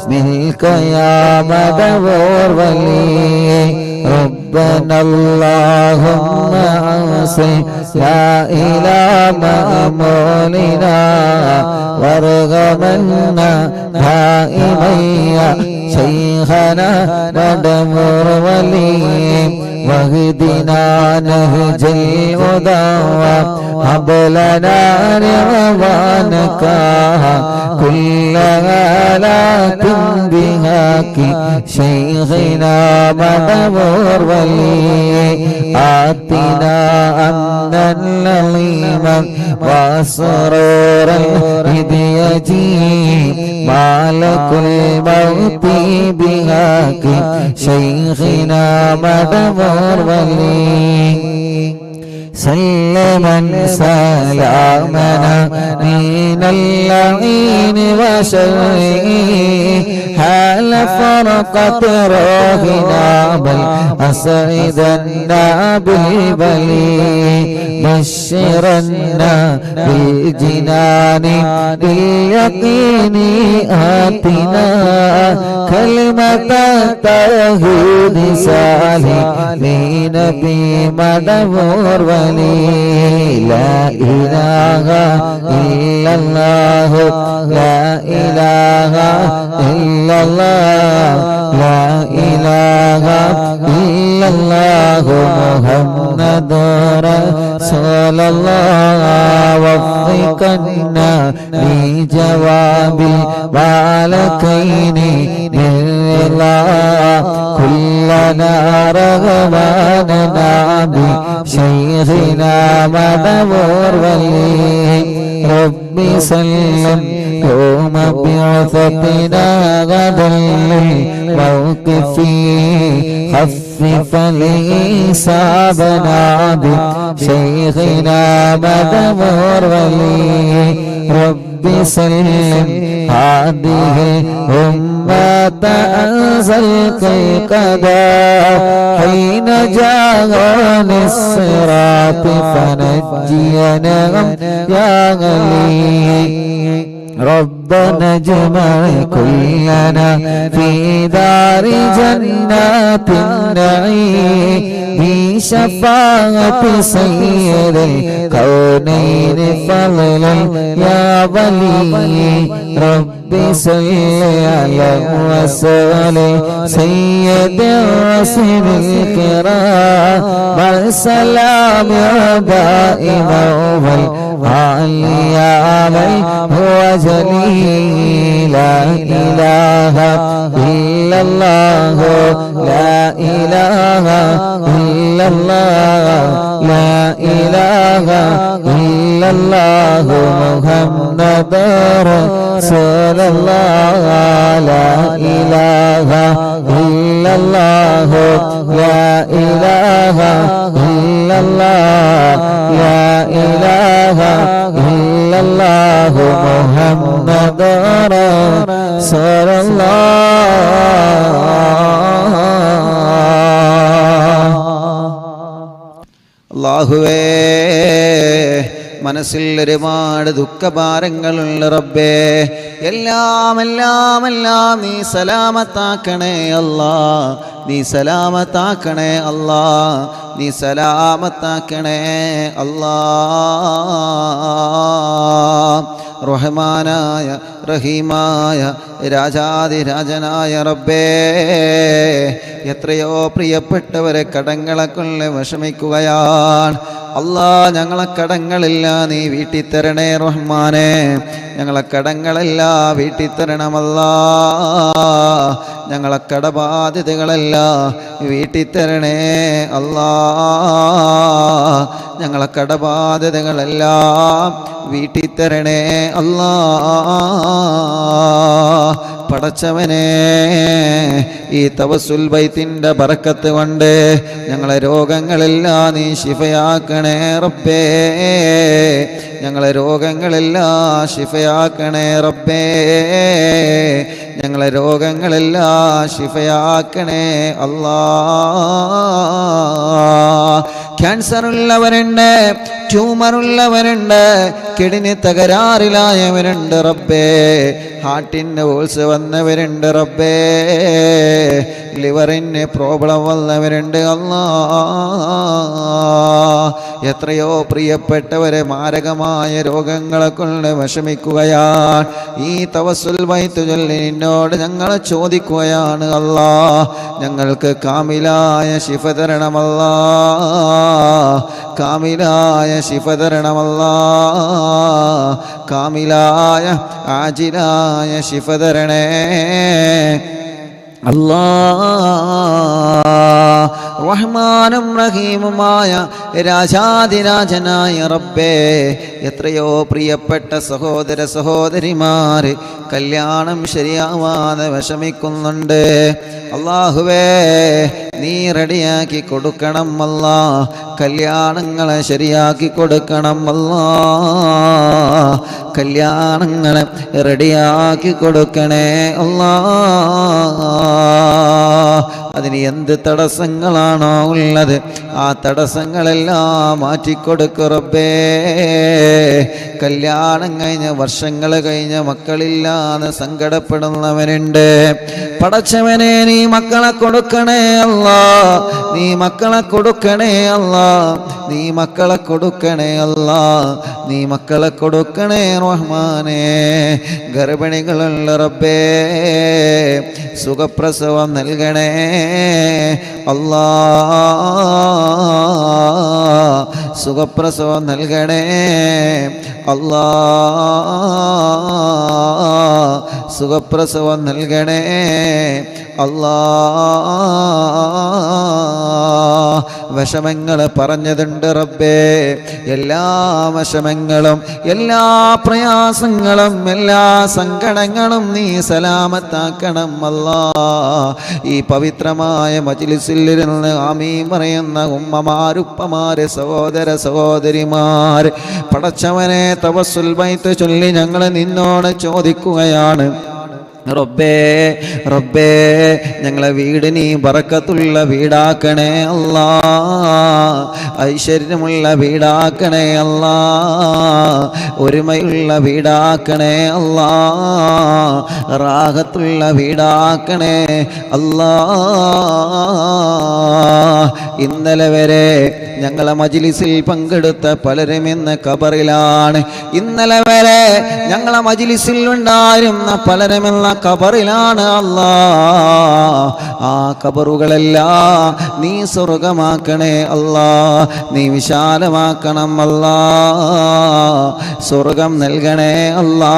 منك يا مدبر ولي ربنا اللهم أوصي لا إله مأمولنا وارغمنا دائما يا شيخنا مدبر ولي واهدنا نهج الهدى هب لنا رضوانك كل آلات بهاك شيخنا مدبر ولي آتنا أمنا لظيما وسرورا إذ يجيء مالك الموت بهاك شيخنا مدبر ولي سلما سلامنا من اللعين وشره حال فرقت روحنا بل أسعدنا بالبلي بشرنا بالجنان باليقين آتنا كلمة التوحيد سالمين بمدبر ولي لا إله إلا الله لا إله إلا الله لا إله إلا الله محمد رسول الله وفقنا لجواب البالكين بالله كلنا لنا رغباننا بشيخنا مدبور ولي ربي سلم يوم بعثتنا غدا للموقف خفف لإصابنا بشيخنا مدبور ولي ربي سلم هذه الأمة أنزل قدا حين جاءني الصراط فنجينا يا غلي ربنا اجمع كلنا في دار جنات النعيم بشفاعة سيد الكونين فضلا يا ولي ربي صل على وسلم سيد الرسل الكرام والسلام دائما يا من هو جليل لا إله إلا الله لا إله إلا الله لا إله إلا الله محمد رسول الله لا إله إلا الله لا إله إلا الله لا إله إلا الله محمد رسول അല്ലാഹുവേ മനസ്സിൽ ഒരുപാട് ദുഃഖഭാരങ്ങളുള്ള റബ്ബേ എല്ലാം നീ സലാമത്താക്കണേ അല്ലാ നീ സലാമത്താക്കണേ അല്ലാ നീ സലാമത്താക്കണേ അല്ലാ റഹ്മാനായ റഹീമായ രാജാതിരാജനായ റബ്ബേ എത്രയോ പ്രിയപ്പെട്ടവരെ കടങ്ങളെ കൊണ്ട് വിഷമിക്കുകയാണ് അല്ലാ ഞങ്ങളെ കടങ്ങളെല്ലാം നീ വീട്ടിത്തരണേ റഹ്മാനെ ഞങ്ങളെ കടങ്ങളെല്ലാം വീട്ടിത്തരണമല്ലാ ഞങ്ങളെ കടബാധ്യതകളെല്ലാം വീട്ടിത്തരണേ അല്ലാ ഞങ്ങളെ കടബാധ്യതകളെല്ലാം വീട്ടിത്തരണേ അല്ലാ പടച്ചവനെ ഈ തവസ്സുൽ ബൈത്തിന്റെ ബറക്കത്ത് കൊണ്ട് ഞങ്ങളെ രോഗങ്ങളെല്ലാം നീ ശിഫയാക്കണേ റബ്ബേ ഞങ്ങളെ രോഗങ്ങളെല്ലാം ശിഫയാക്കണേ റബ്ബേ ഞങ്ങളെ രോഗങ്ങളെല്ലാം ശിഫയാക്കണേ അല്ലാ ക്യാൻസർ ഉള്ളവരുണ്ട് ട്യൂമറുള്ളവരുണ്ട് കിഡ്നി തകരാറിലായവരുണ്ട് റബ്ബേ ഹാർട്ടിന് ഹോൾസ് വന്നവരുണ്ട് റബ്ബേ ലിവറിന് പ്രോബ്ലം വന്നവരുണ്ട് അല്ലാ എത്രയോ പ്രിയപ്പെട്ടവരെ മാരകമായ രോഗങ്ങളെ കൊണ്ട് വിഷമിക്കുകയാണ് ഈ തവസ്സുൽ ബൈത്ത് ചൊല്ലി നിന്നോട് ഞങ്ങൾ ചോദിക്കുകയാണ് അല്ലാ ഞങ്ങൾക്ക് കാമിലായ ശിഫ തരണമല്ലാ കാമിലായ ശിഫ തരണമല്ലാ കാമിലായ ആജിലായ ശിഫ തരണേ അല്ലാ റഹ്മാനും റഹീമുമായ രാജാതിരാജനായ റബ്ബേ എത്രയോ പ്രിയപ്പെട്ട സഹോദര സഹോദരിമാര് കല്യാണം ശരിയാവാതെ വിഷമിക്കുന്നുണ്ട് അല്ലാഹുവേ നീ റെഡിയാക്കി കൊടുക്കണം അല്ലാ കല്യാണങ്ങളെ ശരിയാക്കി കൊടുക്കണം അല്ലാ കല്യാണങ്ങളെ റെഡിയാക്കി കൊടുക്കണേ അല്ലാ അതിന് എന്ത് തടസ്സങ്ങളാണോ ഉള്ളത് ആ തടസ്സങ്ങളെല്ലാം മാറ്റിക്കൊടുക്കും റബ്ബേ കല്യാണം കഴിഞ്ഞ് വർഷങ്ങൾ കഴിഞ്ഞ് മക്കളില്ലാതെ സങ്കടപ്പെടുന്നവനുണ്ട് പടച്ചവനെ നീ മക്കളെ കൊടുക്കണേ അല്ലാ നീ മക്കളെ കൊടുക്കണേ അല്ലാ നീ മക്കളെ കൊടുക്കണേ അല്ലാ നീ മക്കളെ കൊടുക്കണേ റഹ്മാനേ ഗർഭിണികളുള്ള റബ്ബേ സുഖപ്രസവം നൽകണേ അല്ലാ സുഖപ്രസവം നൽകണേ അല്ലാ, സുഖപ്രസവം നൽകണേ അല്ലാ. വിഷമങ്ങൾ പറഞ്ഞതുണ്ട് റബ്ബേ, എല്ലാ വിഷമങ്ങളും എല്ലാ പ്രയാസങ്ങളും എല്ലാ സങ്കടങ്ങളും നീ സലാമത്താക്കണം അല്ലാ. ഈ പവിത്രമായ മജ്ലിസിലിരുന്ന് ആമീൻ പറയുന്ന ഉമ്മമാരുപ്പമാര് സഹോദര സഹോദരിമാർ, പടച്ചവനെ തവസ്സുൽ ബൈത്ത് ചൊല്ലി ഞങ്ങൾ നിന്നോട് ചോദിക്കുകയാണ് റബ്ബേ, റബ്ബേ ഞങ്ങളെ വീട് നീ ബറക്കത്തുള്ള വീടാക്കണേ അല്ലാ, ഐശ്വര്യമുള്ള വീടാക്കണേ അല്ലാ, ഒരുമയുള്ള വീടാക്കണേ അല്ലാ, റാഹത്തുള്ള വീടാക്കണേ അല്ലാ. ഇന്നലെ വരെ ഞങ്ങളെ മജ്ലിസിൽ പങ്കെടുത്ത പലരും ഇന്ന് ഖബറിലാണ്. ഇന്നലെ വരെ ഞങ്ങളെ മജ്ലിസിൽ ഉണ്ടായിരുന്ന പലരും ഇന്ന് ഖബറിലാണ് അല്ലാ. ആ ഖബറുകളെല്ലാം നീ സ്വർഗമാക്കണേ അല്ലാ, നീ വിശാലമാക്കണം അല്ലാ, സ്വർഗം നൽകണേ അല്ലാ.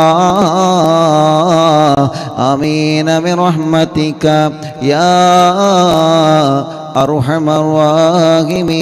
ആമീന ബിറഹ്മതിക യാ അർഹമർ റഹീമീൻ.